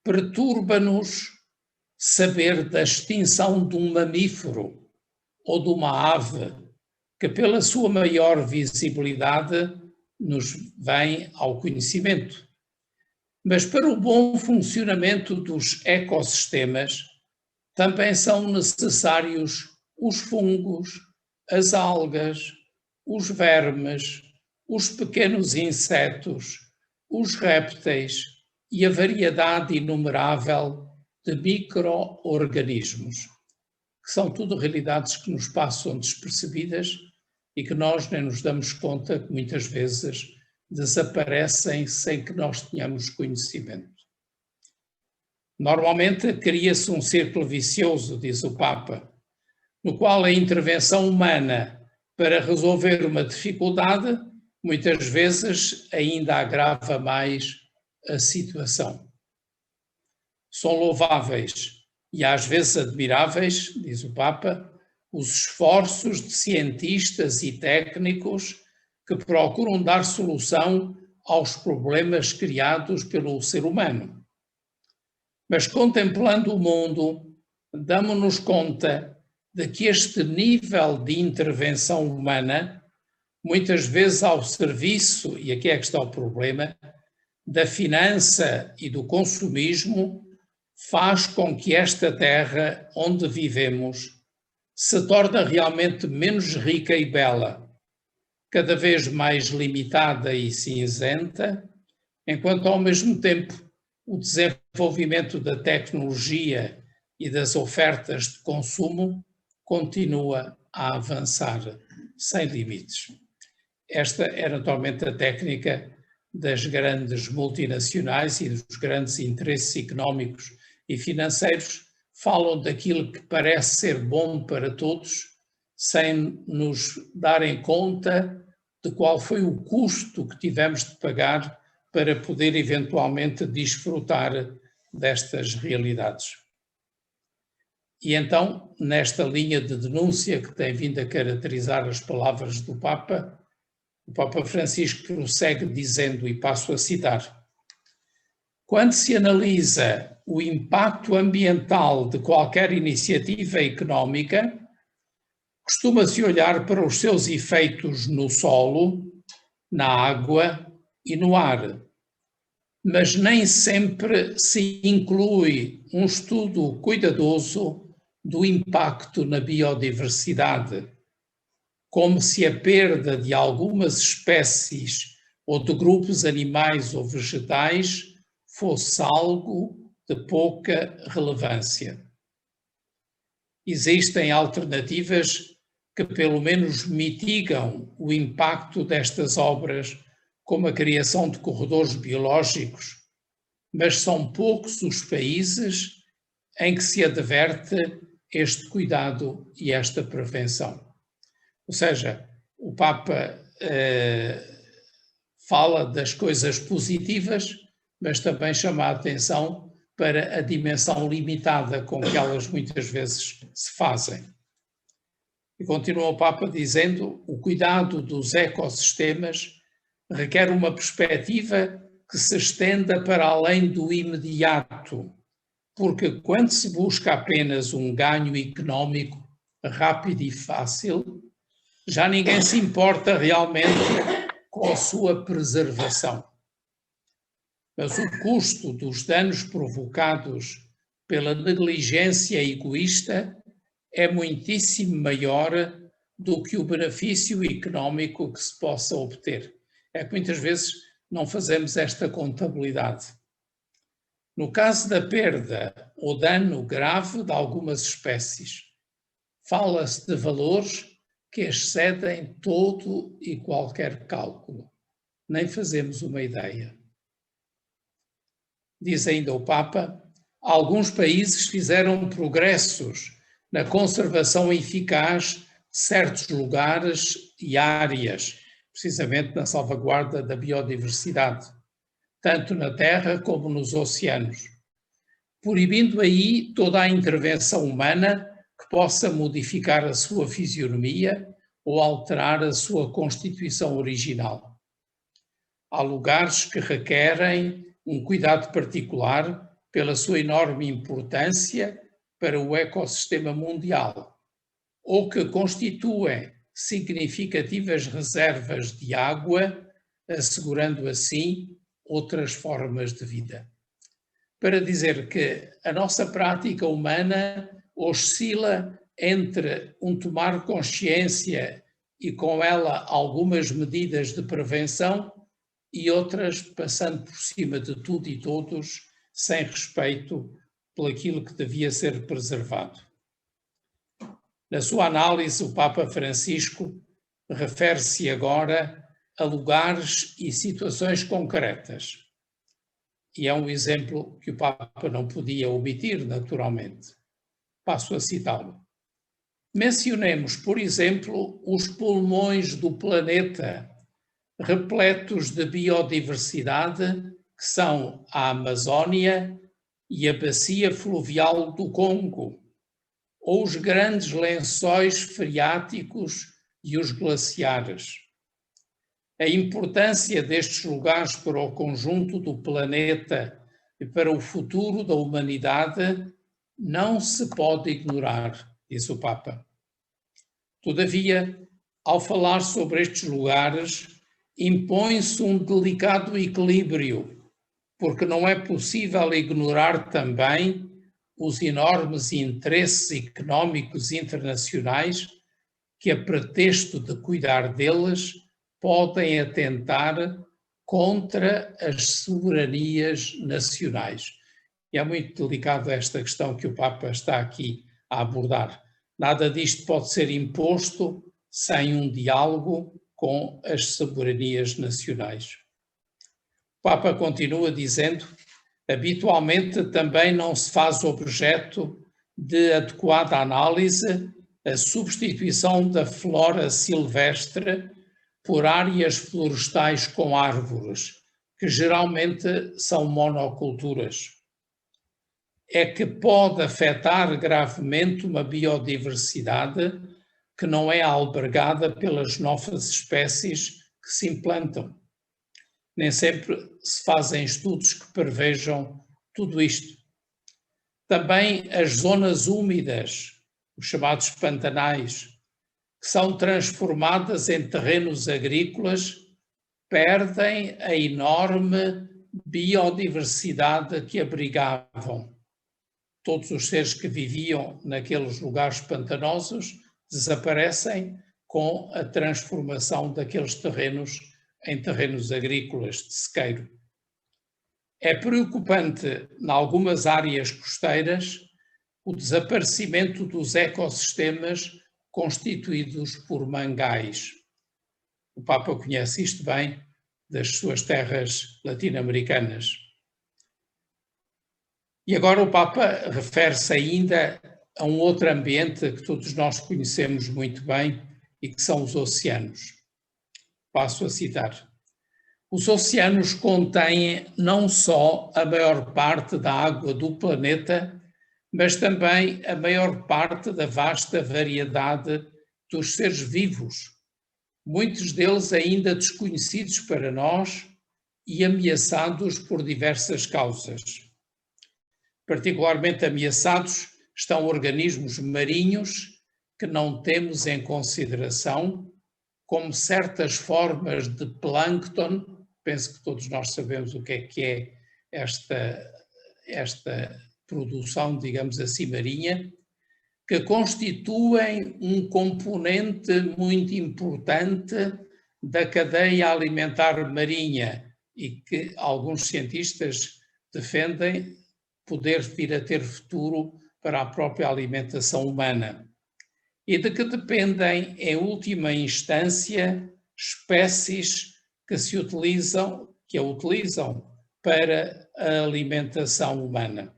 perturba-nos saber da extinção de um mamífero ou de uma ave que, pela sua maior visibilidade, nos vem ao conhecimento. Mas para o bom funcionamento dos ecossistemas, também são necessários os fungos, as algas, os vermes, os pequenos insetos, os répteis e a variedade inumerável de micro-organismos, que são tudo realidades que nos passam despercebidas e que nós nem nos damos conta que muitas vezes desaparecem sem que nós tenhamos conhecimento. Normalmente cria-se um círculo vicioso, diz o Papa, no qual a intervenção humana para resolver uma dificuldade muitas vezes ainda agrava mais a situação. São louváveis e às vezes admiráveis, diz o Papa, os esforços de cientistas e técnicos que procuram dar solução aos problemas criados pelo ser humano. Mas contemplando o mundo, damos-nos conta de que este nível de intervenção humana, muitas vezes ao serviço, e aqui é que está o problema, da finança e do consumismo, faz com que esta terra onde vivemos se torne realmente menos rica e bela, cada vez mais limitada e cinzenta, enquanto ao mesmo tempo o desenvolvimento da tecnologia e das ofertas de consumo continua a avançar sem limites. Esta é naturalmente a técnica das grandes multinacionais e dos grandes interesses económicos e financeiros. Falam daquilo que parece ser bom para todos, sem nos darem conta de qual foi o custo que tivemos de pagar para poder eventualmente desfrutar destas realidades. E então, nesta linha de denúncia que tem vindo a caracterizar as palavras do Papa, o Papa Francisco prossegue dizendo, e passo a citar: quando se analisa o impacto ambiental de qualquer iniciativa económica, costuma-se olhar para os seus efeitos no solo, na água e no ar, mas nem sempre se inclui um estudo cuidadoso do impacto na biodiversidade, como se a perda de algumas espécies ou de grupos animais ou vegetais fosse algo de pouca relevância. Existem alternativas que pelo menos mitigam o impacto destas obras, como a criação de corredores biológicos, mas são poucos os países em que se adverte este cuidado e esta prevenção. Ou seja, o Papa fala das coisas positivas, mas também chama a atenção para a dimensão limitada com que elas muitas vezes se fazem. E continua o Papa dizendo: o cuidado dos ecossistemas requer uma perspectiva que se estenda para além do imediato, porque quando se busca apenas um ganho económico rápido e fácil, já ninguém se importa realmente com a sua preservação. Mas o custo dos danos provocados pela negligência egoísta é muitíssimo maior do que o benefício económico que se possa obter. É que muitas vezes não fazemos esta contabilidade. No caso da perda ou dano grave de algumas espécies, fala-se de valores que excedem todo e qualquer cálculo. Nem fazemos uma ideia. Diz ainda o Papa, alguns países fizeram progressos na conservação eficaz de certos lugares e áreas, precisamente na salvaguarda da biodiversidade, tanto na terra como nos oceanos, proibindo aí toda a intervenção humana que possa modificar a sua fisionomia ou alterar a sua constituição original. Há lugares que requerem um cuidado particular pela sua enorme importância para o ecossistema mundial, ou que constituem significativas reservas de água, assegurando assim outras formas de vida. Para dizer que a nossa prática humana oscila entre um tomar consciência e com ela algumas medidas de prevenção e outras passando por cima de tudo e todos, sem respeito por aquilo que devia ser preservado. Na sua análise, o Papa Francisco refere-se agora a lugares e situações concretas. E é um exemplo que o Papa não podia omitir, naturalmente. Passo a citá-lo. Mencionemos, por exemplo, os pulmões do planeta, repletos de biodiversidade, que são a Amazónia e a bacia fluvial do Congo, ou os grandes lençóis freáticos e os glaciares. A importância destes lugares para o conjunto do planeta e para o futuro da humanidade não se pode ignorar, diz o Papa. Todavia, ao falar sobre estes lugares, impõe-se um delicado equilíbrio, porque não é possível ignorar também os enormes interesses económicos internacionais que, a pretexto de cuidar deles, podem atentar contra as soberanias nacionais. E é muito delicado esta questão que o Papa está aqui a abordar. Nada disto pode ser imposto sem um diálogo com as soberanias nacionais. O Papa continua dizendo: habitualmente também não se faz objeto de adequada análise a substituição da flora silvestre por áreas florestais com árvores, que geralmente são monoculturas. É que pode afetar gravemente uma biodiversidade que não é albergada pelas novas espécies que se implantam. Nem sempre se fazem estudos que prevejam tudo isto. Também as zonas úmidas, os chamados pantanais, que são transformadas em terrenos agrícolas, perdem a enorme biodiversidade que abrigavam. Todos os seres que viviam naqueles lugares pantanosos desaparecem com a transformação daqueles terrenos em terrenos agrícolas de sequeiro. É preocupante, em algumas áreas costeiras, o desaparecimento dos ecossistemas constituídos por mangais. O Papa conhece isto bem das suas terras latino-americanas. E agora o Papa refere-se ainda a um outro ambiente que todos nós conhecemos muito bem e que são os oceanos. Passo a citar. Os oceanos contêm não só a maior parte da água do planeta, mas também a maior parte da vasta variedade dos seres vivos, muitos deles ainda desconhecidos para nós e ameaçados por diversas causas. Particularmente ameaçados estão organismos marinhos que não temos em consideração, como certas formas de plâncton. Penso que todos nós sabemos o que é esta produção, digamos assim, marinha, que constituem um componente muito importante da cadeia alimentar marinha e que alguns cientistas defendem poder vir a ter futuro para a própria alimentação humana, e de que dependem, em última instância, espécies que a utilizam para a alimentação humana.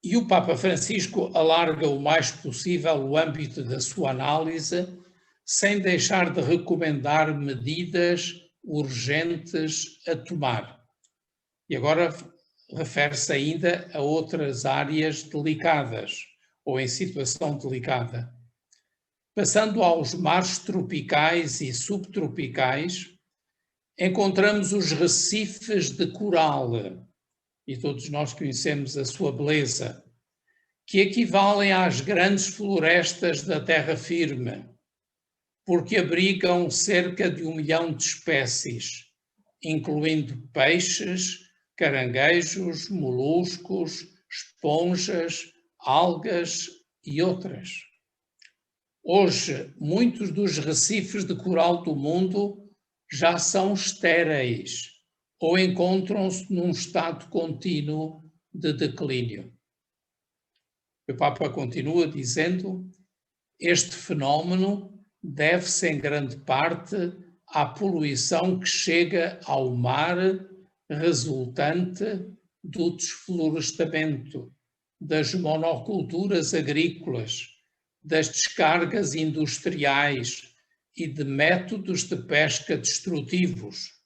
E o Papa Francisco alarga o mais possível o âmbito da sua análise, sem deixar de recomendar medidas urgentes a tomar. E agora refere-se ainda a outras áreas delicadas, ou em situação delicada. Passando aos mares tropicais e subtropicais, encontramos os recifes de coral, e todos nós conhecemos a sua beleza, que equivalem às grandes florestas da terra firme, porque abrigam cerca de 1 milhão de espécies, incluindo peixes, caranguejos, moluscos, esponjas, algas e outras. Hoje, muitos dos recifes de coral do mundo já são estéreis ou encontram-se num estado contínuo de declínio. O Papa continua dizendo: este fenómeno deve-se em grande parte à poluição que chega ao mar resultante do desflorestamento, das monoculturas agrícolas, das descargas industriais e de métodos de pesca destrutivos,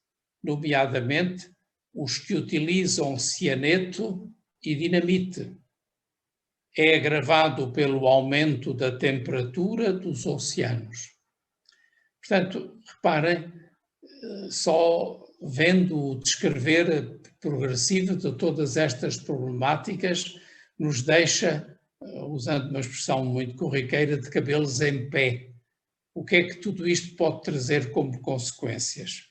nomeadamente os que utilizam cianeto e dinamite. É agravado pelo aumento da temperatura dos oceanos. Portanto, reparem, só vendo o descrever progressivo de todas estas problemáticas, nos deixa, usando uma expressão muito corriqueira, de cabelos em pé. O que é que tudo isto pode trazer como consequências?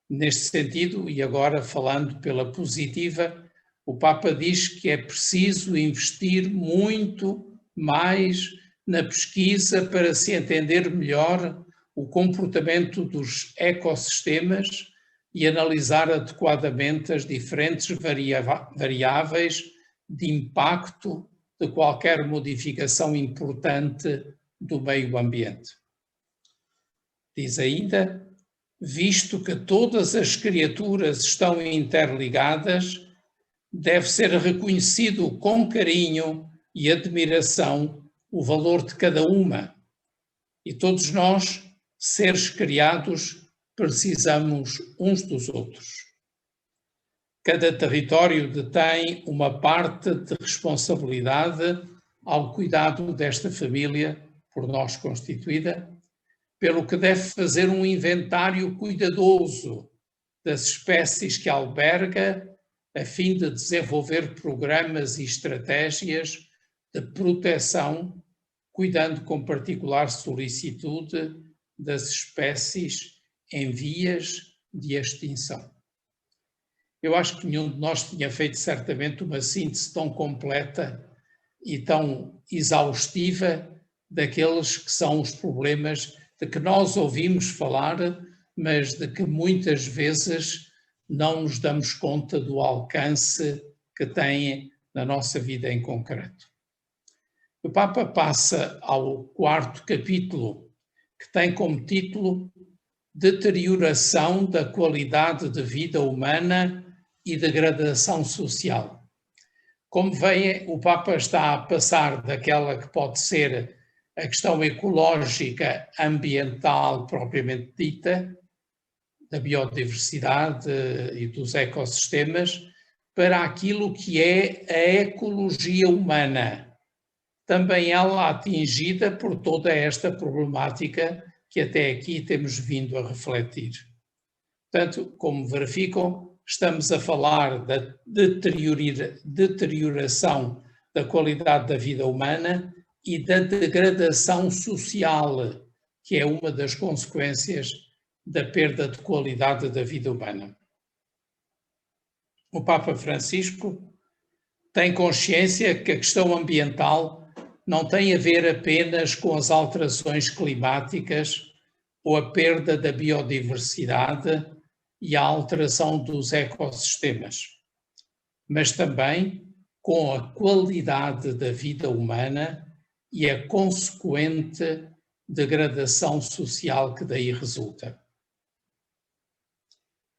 Neste sentido, e agora falando pela positiva, o Papa diz que é preciso investir muito mais na pesquisa para se entender melhor o comportamento dos ecossistemas e analisar adequadamente as diferentes variáveis de impacto de qualquer modificação importante do meio ambiente. Diz ainda, visto que todas as criaturas estão interligadas, deve ser reconhecido com carinho e admiração o valor de cada uma. E todos nós, seres criados, precisamos uns dos outros. Cada território detém uma parte de responsabilidade ao cuidado desta família, por nós constituída, pelo que deve fazer um inventário cuidadoso das espécies que alberga, a fim de desenvolver programas e estratégias de proteção, cuidando com particular solicitude das espécies em vias de extinção. Eu acho que nenhum de nós tinha feito certamente uma síntese tão completa e tão exaustiva daqueles que são os problemas de que nós ouvimos falar, mas de que muitas vezes não nos damos conta do alcance que tem na nossa vida em concreto. O Papa passa ao 4º capítulo, que tem como título Deterioração da qualidade de vida humana e degradação social. Como veem, o Papa está a passar daquela que pode ser a questão ecológica, ambiental propriamente dita, da biodiversidade e dos ecossistemas, para aquilo que é a ecologia humana, também ela atingida por toda esta problemática que até aqui temos vindo a refletir. Portanto, como verificam, estamos a falar da deterioração da qualidade da vida humana e da degradação social, que é uma das consequências da perda de qualidade da vida humana. O Papa Francisco tem consciência que a questão ambiental não tem a ver apenas com as alterações climáticas ou a perda da biodiversidade e a alteração dos ecossistemas, mas também com a qualidade da vida humana e a consequente degradação social que daí resulta.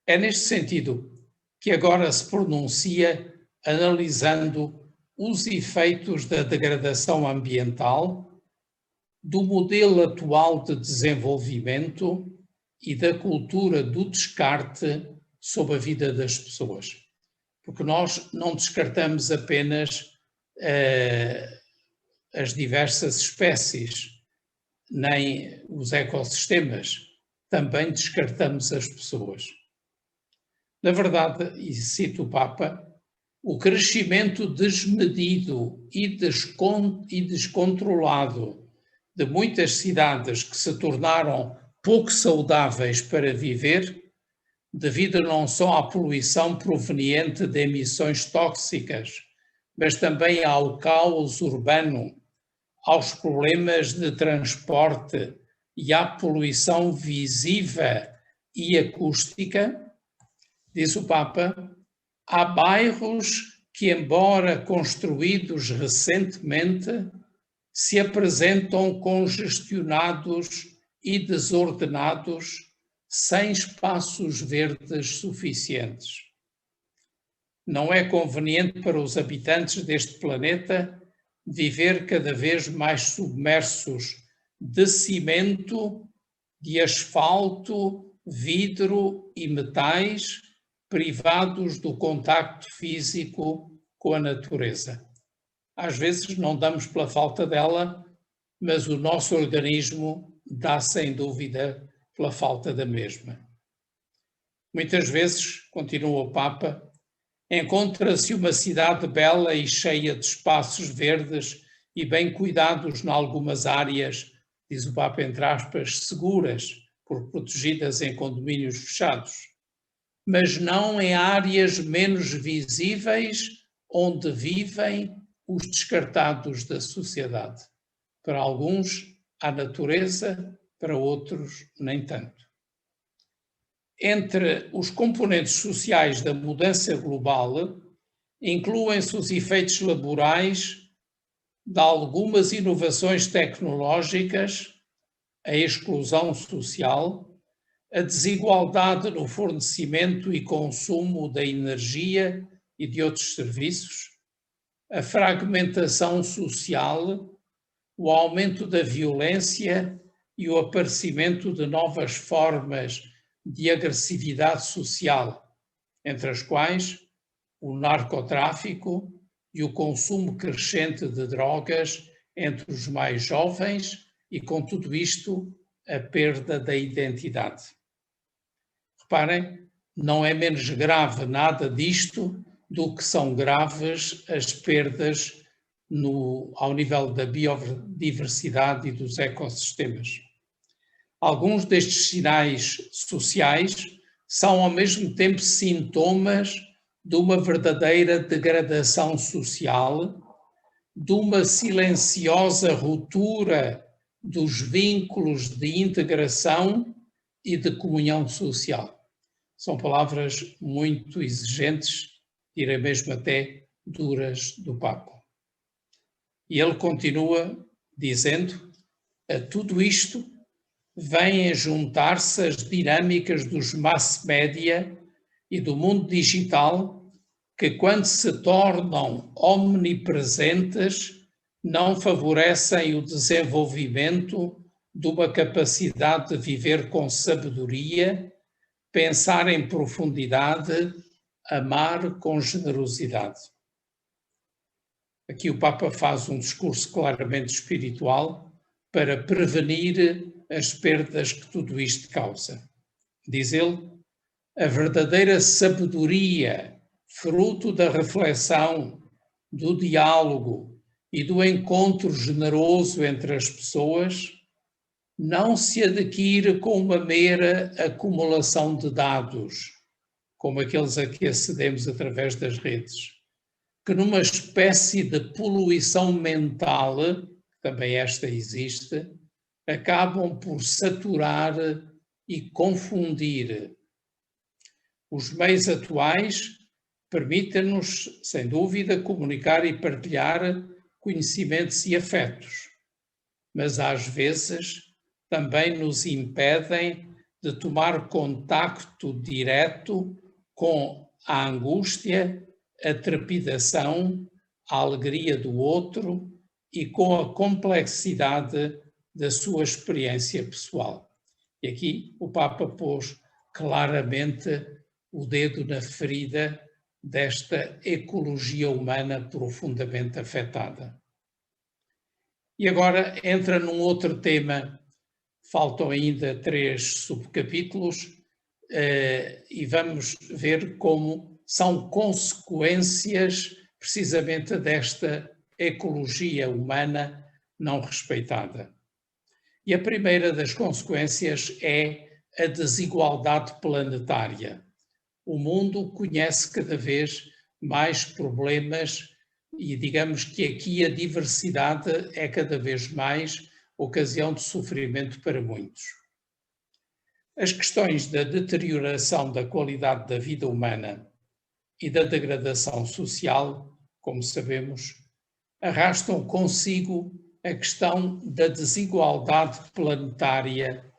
É neste sentido que agora se pronuncia analisando os efeitos da degradação ambiental, do modelo atual de desenvolvimento e da cultura do descarte sobre a vida das pessoas. Porque nós não descartamos apenas as diversas espécies, nem os ecossistemas, também descartamos as pessoas. Na verdade, e cito o Papa, o crescimento desmedido e descontrolado de muitas cidades que se tornaram pouco saudáveis para viver, devido não só à poluição proveniente de emissões tóxicas, mas também ao caos urbano, aos problemas de transporte e à poluição visiva e acústica, diz o Papa, há bairros que, embora construídos recentemente, se apresentam congestionados e desordenados, sem espaços verdes suficientes. Não é conveniente para os habitantes deste planeta viver cada vez mais submersos de cimento, de asfalto, vidro e metais, privados do contacto físico com a natureza. Às vezes não damos pela falta dela, mas o nosso organismo dá sem dúvida pela falta da mesma. Muitas vezes, continua o Papa, encontra-se uma cidade bela e cheia de espaços verdes e bem cuidados em algumas áreas, diz o Papa entre aspas, seguras, por protegidas em condomínios fechados, mas não em áreas menos visíveis onde vivem os descartados da sociedade. Para alguns, a natureza, para outros, nem tanto. Entre os componentes sociais da mudança global, incluem-se os efeitos laborais de algumas inovações tecnológicas, a exclusão social, a desigualdade no fornecimento e consumo da energia e de outros serviços, a fragmentação social, o aumento da violência e o aparecimento de novas formas de agressividade social, entre as quais o narcotráfico e o consumo crescente de drogas entre os mais jovens e, com tudo isto, a perda da identidade. Reparem, não é menos grave nada disto do que são graves as perdas ao nível da biodiversidade e dos ecossistemas. Alguns destes sinais sociais são ao mesmo tempo sintomas de uma verdadeira degradação social, de uma silenciosa ruptura dos vínculos de integração e de comunhão social. São palavras muito exigentes, direi mesmo até duras, do Papa. E ele continua dizendo: a tudo isto vêm a juntar-se as dinâmicas dos mass media e do mundo digital, que, quando se tornam omnipresentes, não favorecem o desenvolvimento de uma capacidade de viver com sabedoria, pensar em profundidade, amar com generosidade. Aqui o Papa faz um discurso claramente espiritual para prevenir as perdas que tudo isto causa. Diz ele: a verdadeira sabedoria, fruto da reflexão, do diálogo e do encontro generoso entre as pessoas, não se adquire com uma mera acumulação de dados, como aqueles a que acedemos através das redes, que numa espécie de poluição mental, também esta existe, acabam por saturar e confundir. Os meios atuais permitem-nos, sem dúvida, comunicar e partilhar conhecimentos e afetos, mas às vezes também nos impedem de tomar contacto direto com a angústia, a trepidação, a alegria do outro e com a complexidade da sua experiência pessoal. E aqui o Papa pôs claramente o dedo na ferida desta ecologia humana profundamente afetada. E agora entra num outro tema, faltam ainda 3 subcapítulos, e vamos ver como são consequências precisamente desta ecologia humana não respeitada. E a primeira das consequências é a desigualdade planetária. O mundo conhece cada vez mais problemas e digamos que aqui a diversidade é cada vez mais ocasião de sofrimento para muitos. As questões da deterioração da qualidade da vida humana e da degradação social, como sabemos, arrastam consigo a questão da desigualdade planetária,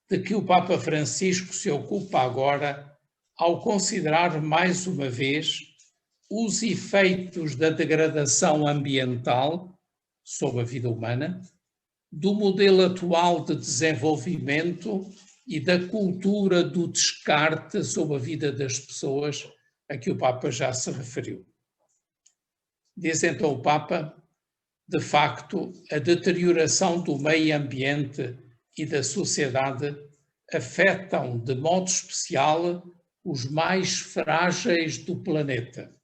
de que o Papa Francisco se ocupa agora ao considerar mais uma vez os efeitos da degradação ambiental sobre a vida humana, do modelo atual de desenvolvimento e da cultura do descarte sobre a vida das pessoas, a que o Papa já se referiu. Diz então o Papa: de facto, a deterioração do meio ambiente e da sociedade afetam de modo especial os mais frágeis do planeta.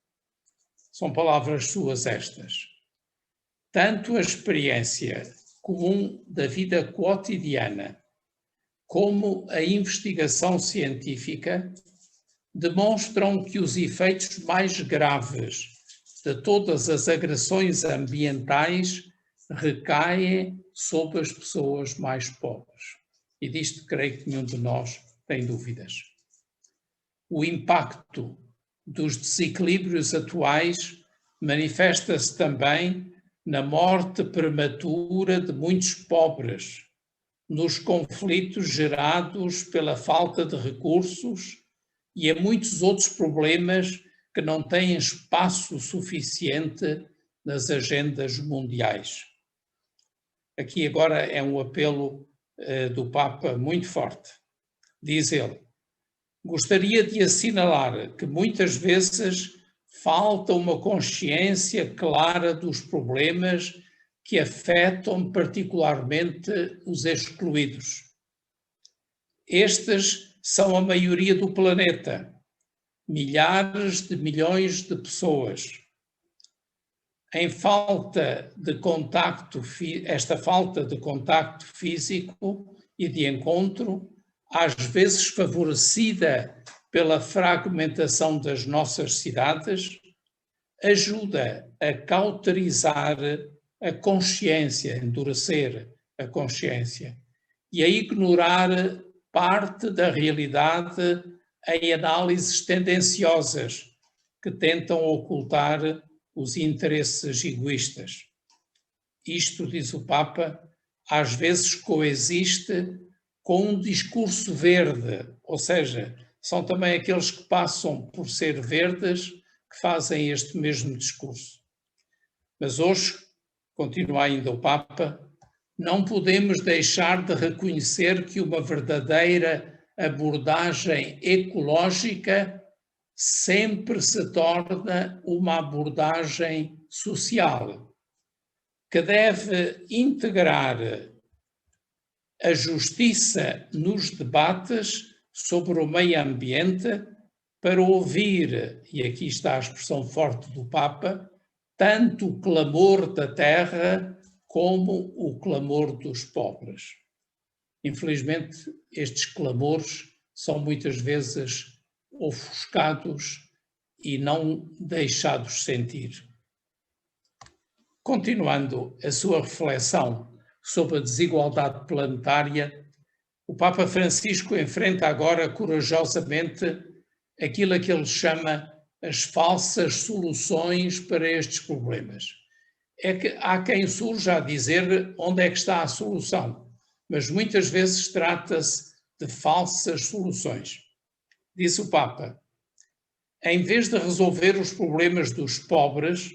São palavras suas estas. Tanto a experiência comum da vida cotidiana como a investigação científica demonstram que os efeitos mais graves de todas as agressões ambientais recaem sobre as pessoas mais pobres. E disto creio que nenhum de nós tem dúvidas. O impacto dos desequilíbrios atuais manifesta-se também na morte prematura de muitos pobres, nos conflitos gerados pela falta de recursos e a muitos outros problemas que não têm espaço suficiente nas agendas mundiais. Aqui agora é um apelo do Papa muito forte. Diz ele: gostaria de assinalar que muitas vezes falta uma consciência clara dos problemas que afetam particularmente os excluídos. Estes são a maioria do planeta, milhares de milhões de pessoas. Esta falta de contacto físico e de encontro, às vezes favorecida pela fragmentação das nossas cidades, ajuda a cauterizar a consciência, endurecer a consciência, e a ignorar parte da realidade em análises tendenciosas que tentam ocultar os interesses egoístas. Isto, diz o Papa, às vezes coexiste com um discurso verde, ou seja, são também aqueles que passam por ser verdes que fazem este mesmo discurso. Mas hoje, continua ainda o Papa, não podemos deixar de reconhecer que uma verdadeira abordagem ecológica sempre se torna uma abordagem social, que deve integrar a justiça nos debates sobre o meio ambiente para ouvir, e aqui está a expressão forte do Papa, tanto o clamor da terra como o clamor dos pobres. Infelizmente, estes clamores são muitas vezes ofuscados e não deixados sentir. Continuando a sua reflexão sobre a desigualdade planetária, o Papa Francisco enfrenta agora corajosamente aquilo a que ele chama as falsas soluções para estes problemas. É que há quem surja a dizer onde é que está a solução, mas muitas vezes trata-se de falsas soluções. Disse o Papa, em vez de resolver os problemas dos pobres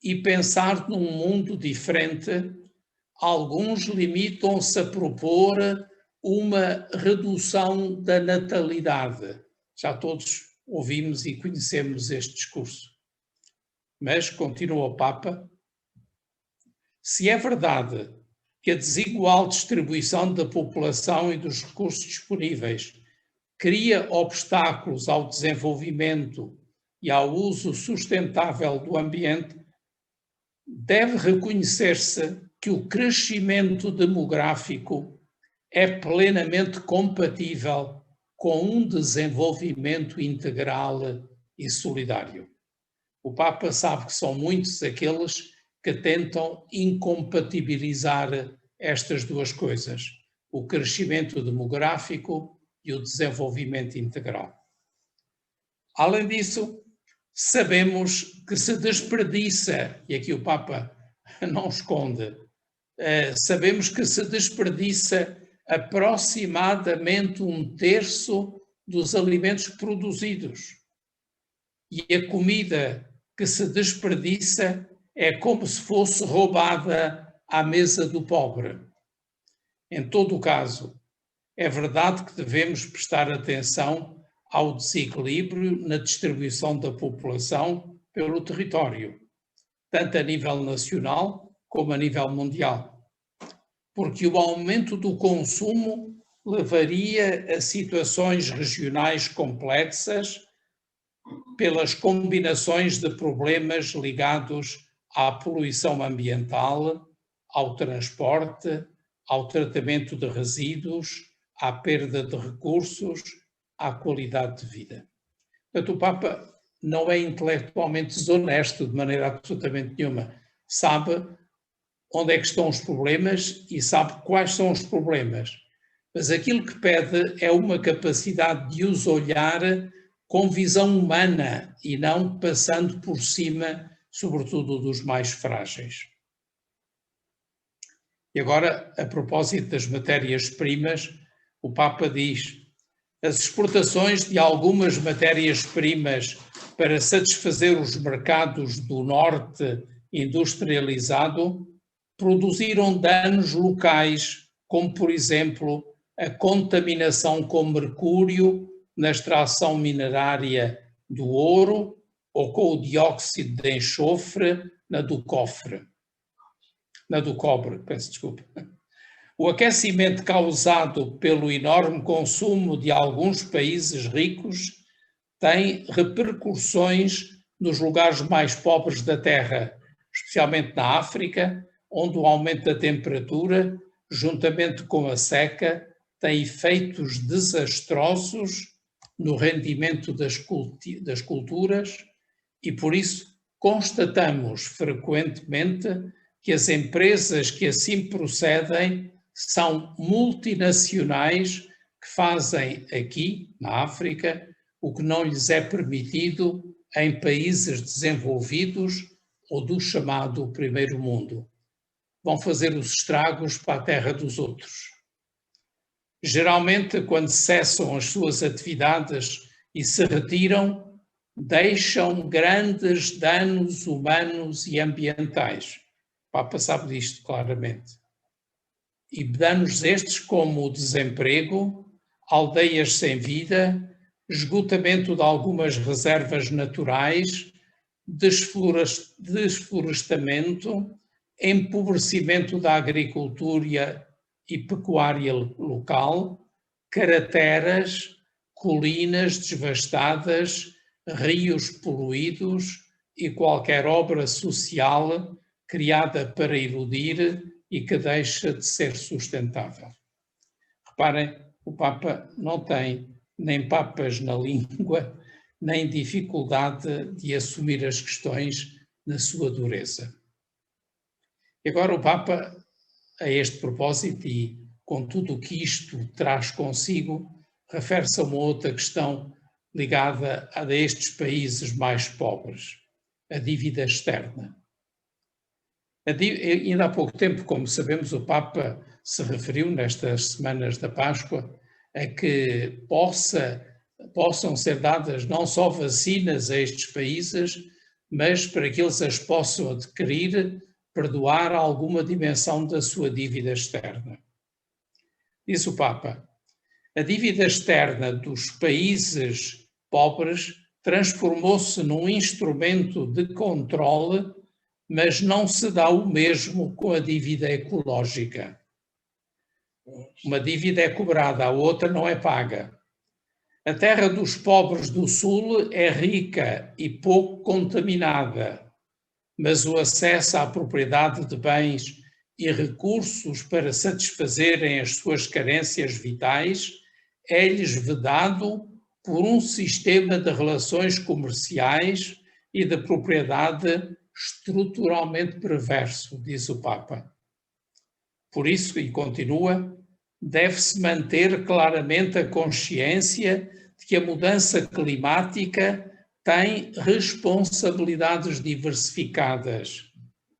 e pensar num mundo diferente, alguns limitam-se a propor uma redução da natalidade. Já todos ouvimos e conhecemos este discurso. Mas, continua o Papa, se é verdade que a desigual distribuição da população e dos recursos disponíveis cria obstáculos ao desenvolvimento e ao uso sustentável do ambiente, deve reconhecer-se que o crescimento demográfico é plenamente compatível com um desenvolvimento integral e solidário. O Papa sabe que são muitos aqueles que tentam incompatibilizar estas duas coisas, o crescimento demográfico e o desenvolvimento integral. Além disso, sabemos que se desperdiça, e aqui o Papa não esconde, sabemos que se desperdiça aproximadamente 1/3 dos alimentos produzidos. E a comida que se desperdiça é como se fosse roubada à mesa do pobre. Em todo o caso, é verdade que devemos prestar atenção ao desequilíbrio na distribuição da população pelo território, tanto a nível nacional como a nível mundial, porque o aumento do consumo levaria a situações regionais complexas pelas combinações de problemas ligados à poluição ambiental, ao transporte, ao tratamento de resíduos, à perda de recursos, à qualidade de vida. Portanto, o Papa não é intelectualmente desonesto de maneira absolutamente nenhuma. Sabe onde é que estão os problemas e sabe quais são os problemas. Mas aquilo que pede é uma capacidade de os olhar com visão humana e não passando por cima, sobretudo, dos mais frágeis. E agora, a propósito das matérias-primas, o Papa diz: as exportações de algumas matérias-primas para satisfazer os mercados do norte industrializado produziram danos locais, como, por exemplo, a contaminação com mercúrio na extração minerária do ouro ou com o dióxido de enxofre na do cobre, peço desculpa. O aquecimento causado pelo enorme consumo de alguns países ricos tem repercussões nos lugares mais pobres da Terra, especialmente na África, onde o aumento da temperatura, juntamente com a seca, tem efeitos desastrosos no rendimento das culturas e, por isso, constatamos frequentemente que as empresas que assim procedem são multinacionais que fazem aqui, na África, o que não lhes é permitido em países desenvolvidos ou do chamado primeiro mundo. Vão fazer os estragos para a terra dos outros. Geralmente, quando cessam as suas atividades e se retiram, deixam grandes danos humanos e ambientais. O Papa sabe disto claramente. E danos estes como o desemprego, aldeias sem vida, esgotamento de algumas reservas naturais, desflorestamento, empobrecimento da agricultura e pecuária local, crateras, colinas devastadas, rios poluídos e qualquer obra social criada para iludir e que deixa de ser sustentável. Reparem, o Papa não tem nem papas na língua, nem dificuldade de assumir as questões na sua dureza. E agora o Papa, a este propósito e com tudo o que isto traz consigo, refere-se a uma outra questão ligada a estes países mais pobres, a dívida externa. Ainda há pouco tempo, como sabemos, o Papa se referiu nestas semanas da Páscoa a que possam ser dadas não só vacinas a estes países, mas para que eles as possam adquirir, perdoar alguma dimensão da sua dívida externa. Diz o Papa, a dívida externa dos países pobres transformou-se num instrumento de controle, mas não se dá o mesmo com a dívida ecológica. Uma dívida é cobrada, a outra não é paga. A terra dos pobres do Sul é rica e pouco contaminada, mas o acesso à propriedade de bens e recursos para satisfazerem as suas carências vitais é-lhes vedado por um sistema de relações comerciais e de propriedade estruturalmente perverso, diz o Papa. Por isso, e continua, deve-se manter claramente a consciência de que a mudança climática tem responsabilidades diversificadas.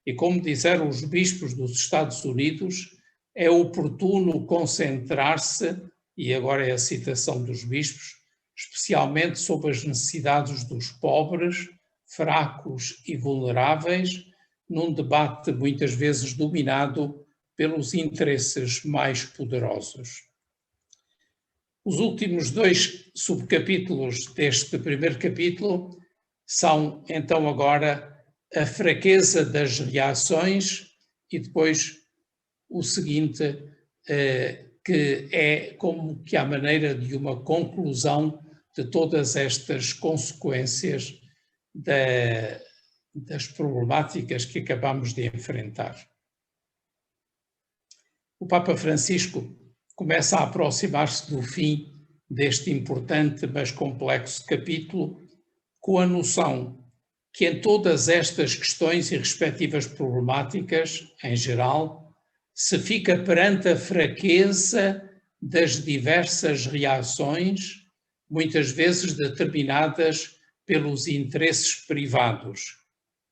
E como disseram os bispos dos Estados Unidos, é oportuno concentrar-se, e agora é a citação dos bispos, especialmente sobre as necessidades dos pobres, fracos e vulneráveis, num debate muitas vezes dominado pelos interesses mais poderosos. Os últimos dois subcapítulos deste primeiro capítulo são, então, agora a fraqueza das reações e depois o seguinte, que é como que a maneira de uma conclusão de todas estas consequências das problemáticas que acabamos de enfrentar. O Papa Francisco começa a aproximar-se do fim deste importante mas complexo capítulo com a noção que em todas estas questões e respectivas problemáticas, em geral, se fica perante a fraqueza das diversas reações, muitas vezes determinadas pelos interesses privados,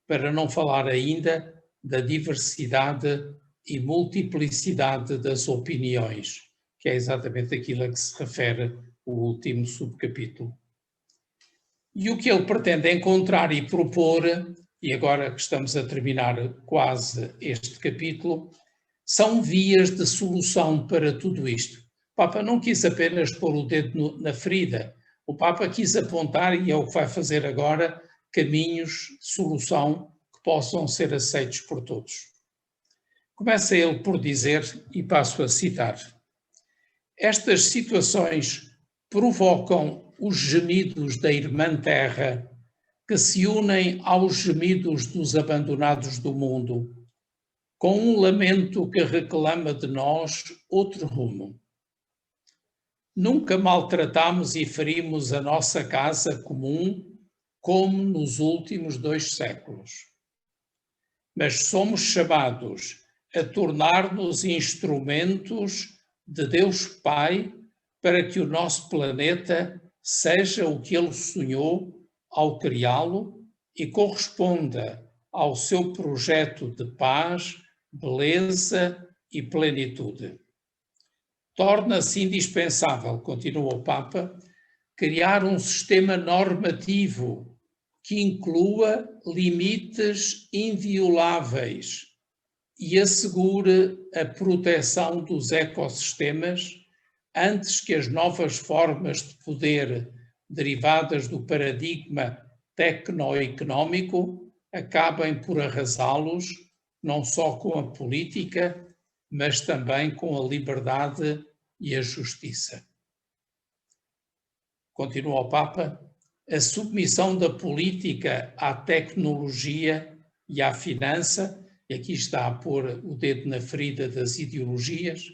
para não falar ainda da diversidade e multiplicidade das opiniões, que é exatamente aquilo a que se refere o último subcapítulo. E o que ele pretende encontrar e propor, e agora que estamos a terminar quase este capítulo, são vias de solução para tudo isto. O Papa não quis apenas pôr o dedo na ferida, o Papa quis apontar, e é o que vai fazer agora, caminhos de solução que possam ser aceitos por todos. Começa ele por dizer, e passo a citar, estas situações provocam os gemidos da irmã terra, que se unem aos gemidos dos abandonados do mundo, com um lamento que reclama de nós outro rumo. Nunca maltratamos e ferimos a nossa casa comum como nos últimos 2 séculos. mas somos chamados a tornar-nos instrumentos de Deus Pai para que o nosso planeta seja o que Ele sonhou ao criá-lo e corresponda ao seu projeto de paz, beleza e plenitude. Torna-se indispensável, continua o Papa, criar um sistema normativo que inclua limites invioláveis e assegure a proteção dos ecossistemas antes que as novas formas de poder derivadas do paradigma tecnoeconómico acabem por arrasá-los, não só com a política, mas também com a liberdade e a justiça. Continua o Papa, a submissão da política à tecnologia e à finança, e aqui está a pôr o dedo na ferida das ideologias,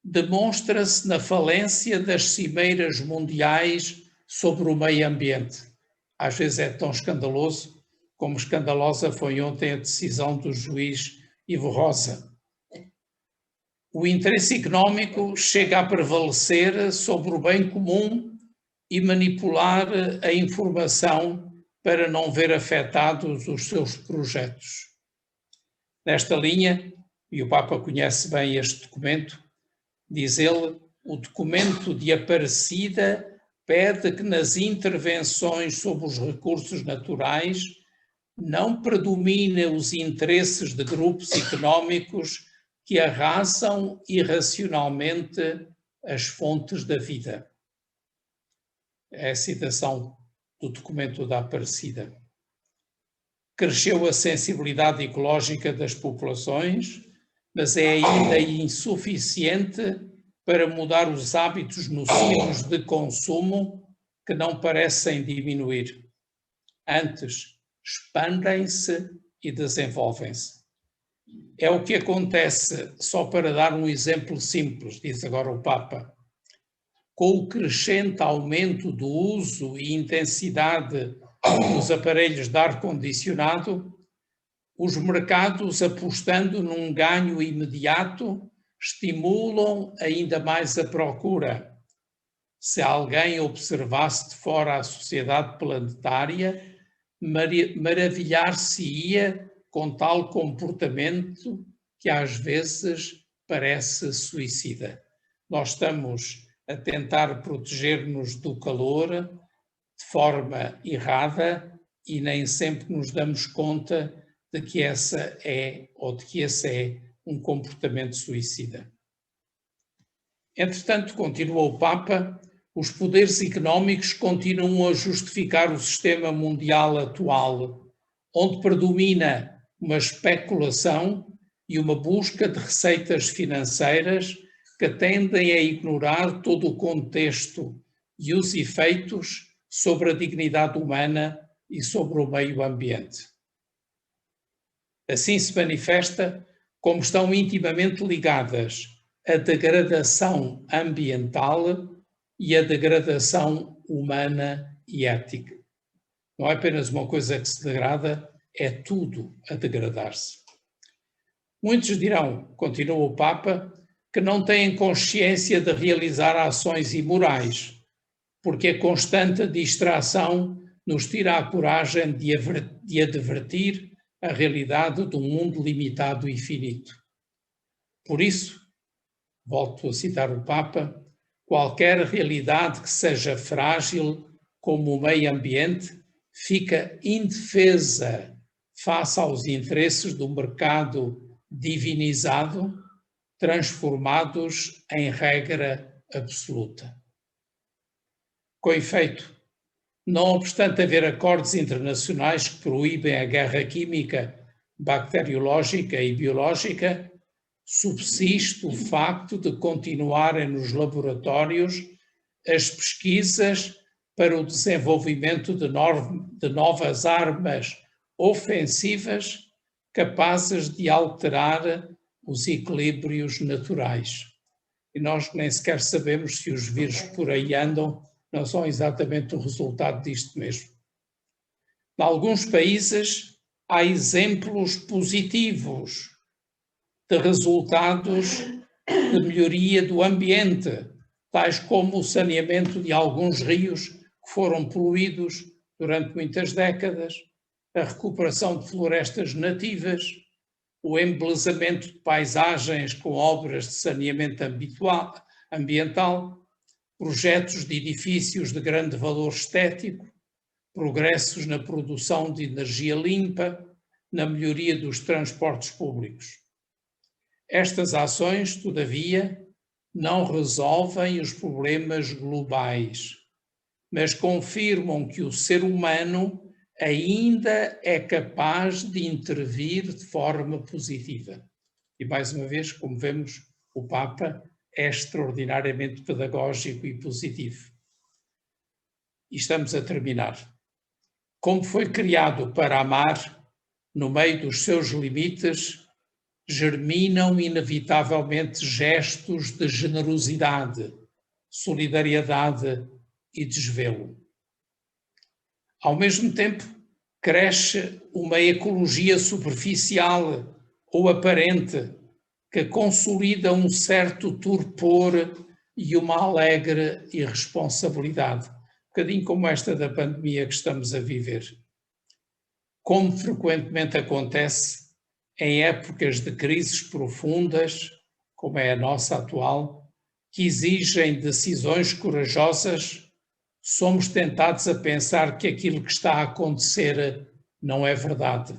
demonstra-se na falência das cimeiras mundiais sobre o meio ambiente. Às vezes é tão escandaloso como escandalosa foi ontem a decisão do juiz Ivo Rosa. O interesse económico chega a prevalecer sobre o bem comum e manipular a informação para não ver afetados os seus projetos. Nesta linha, e o Papa conhece bem este documento, diz ele, o documento de Aparecida pede que nas intervenções sobre os recursos naturais não predominem os interesses de grupos económicos que arrasam irracionalmente as fontes da vida. É a citação do documento da Aparecida. Cresceu a sensibilidade ecológica das populações, mas é ainda insuficiente para mudar os hábitos nocivos de consumo que não parecem diminuir. Antes, expandem-se e desenvolvem-se. É o que acontece, só para dar um exemplo simples, diz agora o Papa, com o crescente aumento do uso e intensidade dos aparelhos de ar-condicionado, os mercados, apostando num ganho imediato, estimulam ainda mais a procura. Se alguém observasse de fora a sociedade planetária, maravilhar-se-ia com tal comportamento que às vezes parece suicida. Nós estamos a tentar proteger-nos do calor de forma errada e nem sempre nos damos conta de que esse é um comportamento suicida. Entretanto, continua o Papa, os poderes económicos continuam a justificar o sistema mundial atual, onde predomina uma especulação e uma busca de receitas financeiras que tendem a ignorar todo o contexto e os efeitos sobre a dignidade humana e sobre o meio ambiente. Assim se manifesta como estão intimamente ligadas a degradação ambiental e a degradação humana e ética. Não é apenas uma coisa que se degrada, é tudo a degradar-se. Muitos dirão, continua o Papa, que não têm consciência de realizar ações imorais, porque a constante distração nos tira a coragem de advertir a realidade de um mundo limitado e finito. Por isso, volto a citar o Papa, qualquer realidade que seja frágil, como o meio ambiente, fica indefesa face aos interesses do mercado divinizado, transformados em regra absoluta. Com efeito, não obstante haver acordos internacionais que proíbem a guerra química, bacteriológica e biológica, subsiste o facto de continuarem nos laboratórios as pesquisas para o desenvolvimento de novas armas ofensivas capazes de alterar os equilíbrios naturais. E nós nem sequer sabemos se os vírus que por aí andam não são exatamente o resultado disto mesmo. Em alguns países, há exemplos positivos de resultados de melhoria do ambiente, tais como o saneamento de alguns rios que foram poluídos durante muitas décadas, a recuperação de florestas nativas, o embelezamento de paisagens com obras de saneamento ambiental, projetos de edifícios de grande valor estético, progressos na produção de energia limpa, na melhoria dos transportes públicos. Estas ações, todavia, não resolvem os problemas globais, mas confirmam que o ser humano ainda é capaz de intervir de forma positiva. E, mais uma vez, como vemos, o Papa é extraordinariamente pedagógico e positivo. E estamos a terminar. Como foi criado para amar, no meio dos seus limites, germinam inevitavelmente gestos de generosidade, solidariedade e desvelo. Ao mesmo tempo, cresce uma ecologia superficial ou aparente que consolida um certo torpor e uma alegre irresponsabilidade, um bocadinho como esta da pandemia que estamos a viver. Como frequentemente acontece, em épocas de crises profundas, como é a nossa atual, que exigem decisões corajosas, somos tentados a pensar que aquilo que está a acontecer não é verdade.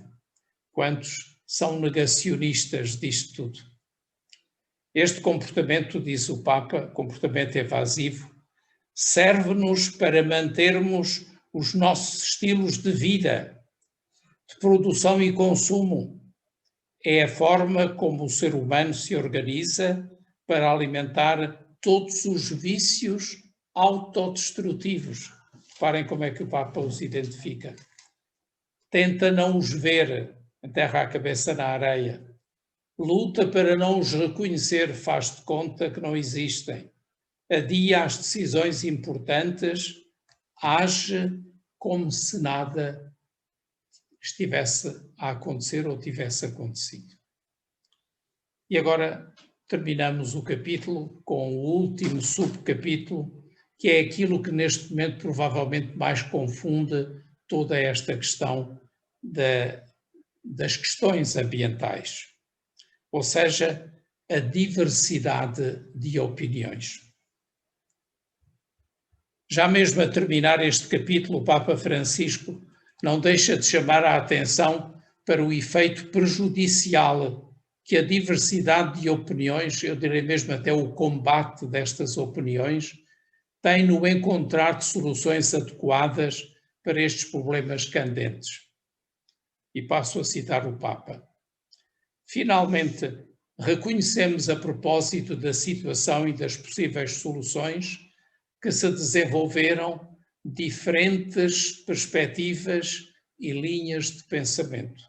Quantos são negacionistas disto tudo? Este comportamento, diz o Papa, comportamento evasivo, serve-nos para mantermos os nossos estilos de vida, de produção e consumo. É a forma como o ser humano se organiza para alimentar todos os vícios autodestrutivos. Reparem como é que o Papa os identifica. Tenta não os ver, enterra a cabeça na areia. Luta para não os reconhecer, faz de conta que não existem. Adia as decisões importantes, age como se nada estivesse a acontecer ou tivesse acontecido. E agora terminamos o capítulo com o último subcapítulo, que é aquilo que neste momento provavelmente mais confunde toda esta questão das questões ambientais, ou seja, a diversidade de opiniões. Já mesmo a terminar este capítulo, o Papa Francisco não deixa de chamar a atenção para o efeito prejudicial que a diversidade de opiniões, eu direi mesmo até o combate destas opiniões, tem no encontrar de soluções adequadas para estes problemas candentes. E passo a citar o Papa. Finalmente, reconhecemos a propósito da situação e das possíveis soluções que se desenvolveram diferentes perspectivas e linhas de pensamento.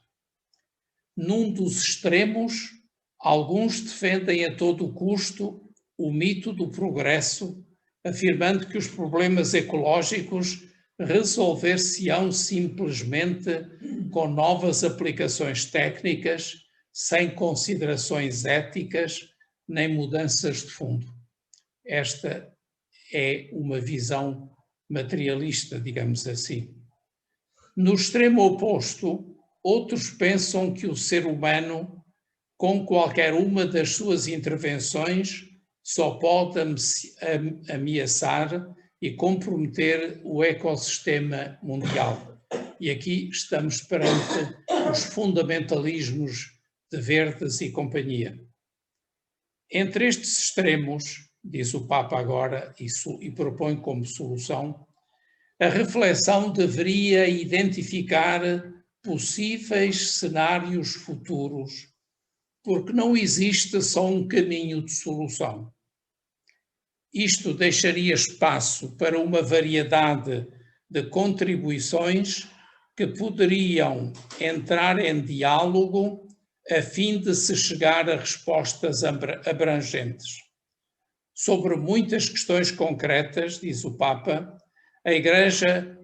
Num dos extremos, alguns defendem a todo custo o mito do progresso, afirmando que os problemas ecológicos resolver-se-ão simplesmente com novas aplicações técnicas, sem considerações éticas nem mudanças de fundo. Esta é uma visão materialista, digamos assim. No extremo oposto, outros pensam que o ser humano, com qualquer uma das suas intervenções, só pode ameaçar e comprometer o ecossistema mundial. E aqui estamos perante os fundamentalismos de Verdes e companhia. Entre estes extremos, diz o Papa agora e propõe como solução, a reflexão deveria identificar possíveis cenários futuros, porque não existe só um caminho de solução. Isto deixaria espaço para uma variedade de contribuições que poderiam entrar em diálogo a fim de se chegar a respostas abrangentes. Sobre muitas questões concretas, diz o Papa, a Igreja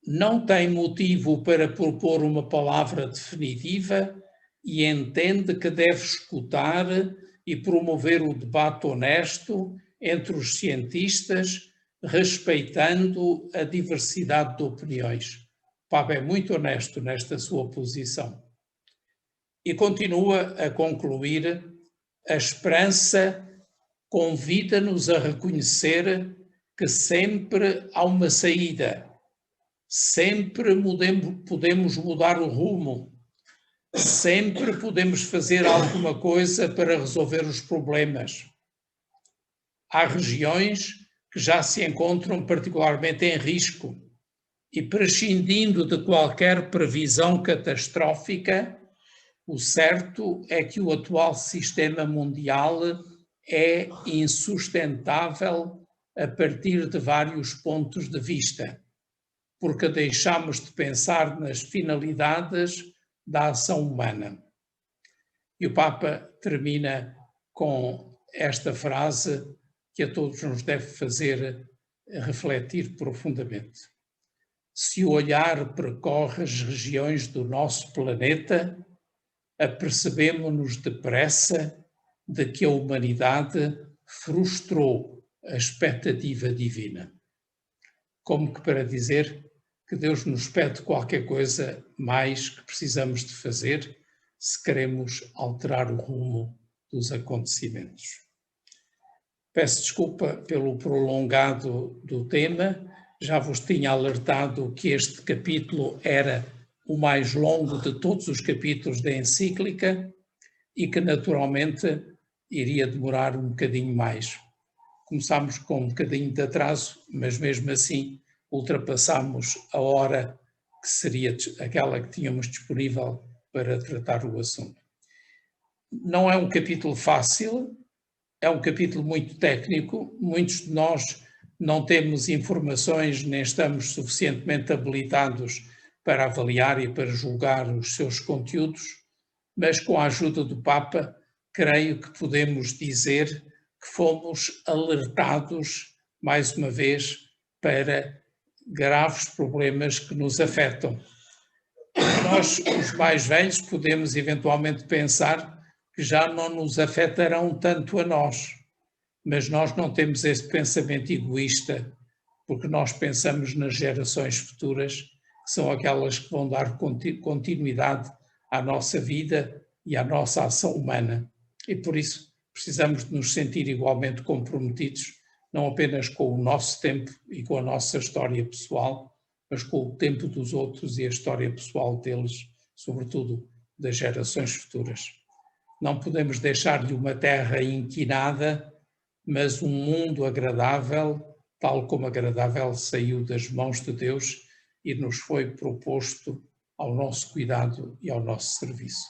não tem motivo para propor uma palavra definitiva e entende que deve escutar e promover o debate honesto entre os cientistas, respeitando a diversidade de opiniões. O Papa é muito honesto nesta sua posição. E continua a concluir: a esperança convida-nos a reconhecer que sempre há uma saída, sempre podemos mudar o rumo, sempre podemos fazer alguma coisa para resolver os problemas. Há regiões que já se encontram particularmente em risco e, prescindindo de qualquer previsão catastrófica, o certo é que o atual sistema mundial é insustentável a partir de vários pontos de vista, porque deixamos de pensar nas finalidades da ação humana. E o Papa termina com esta frase que a todos nos deve fazer refletir profundamente. Se o olhar percorre as regiões do nosso planeta, apercebemo-nos depressa de que a humanidade frustrou a expectativa divina. Como que para dizer que Deus nos pede qualquer coisa mais que precisamos de fazer se queremos alterar o rumo dos acontecimentos. Peço desculpa pelo prolongado do tema, já vos tinha alertado que este capítulo era o mais longo de todos os capítulos da encíclica e que naturalmente iria demorar um bocadinho mais. Começámos com um bocadinho de atraso, mas mesmo assim ultrapassámos a hora que seria aquela que tínhamos disponível para tratar o assunto. Não é um capítulo fácil, é um capítulo muito técnico, muitos de nós não temos informações nem estamos suficientemente habilitados para avaliar e para julgar os seus conteúdos, mas com a ajuda do Papa, creio que podemos dizer que fomos alertados, mais uma vez, para graves problemas que nos afetam. Nós, os mais velhos, podemos eventualmente pensar que já não nos afetarão tanto a nós, mas nós não temos esse pensamento egoísta, porque nós pensamos nas gerações futuras, que são aquelas que vão dar continuidade à nossa vida e à nossa ação humana. E por isso precisamos de nos sentir igualmente comprometidos, não apenas com o nosso tempo e com a nossa história pessoal, mas com o tempo dos outros e a história pessoal deles, sobretudo das gerações futuras. Não podemos deixar-lhe uma terra inquinada, mas um mundo agradável, tal como agradável saiu das mãos de Deus e nos foi proposto ao nosso cuidado e ao nosso serviço.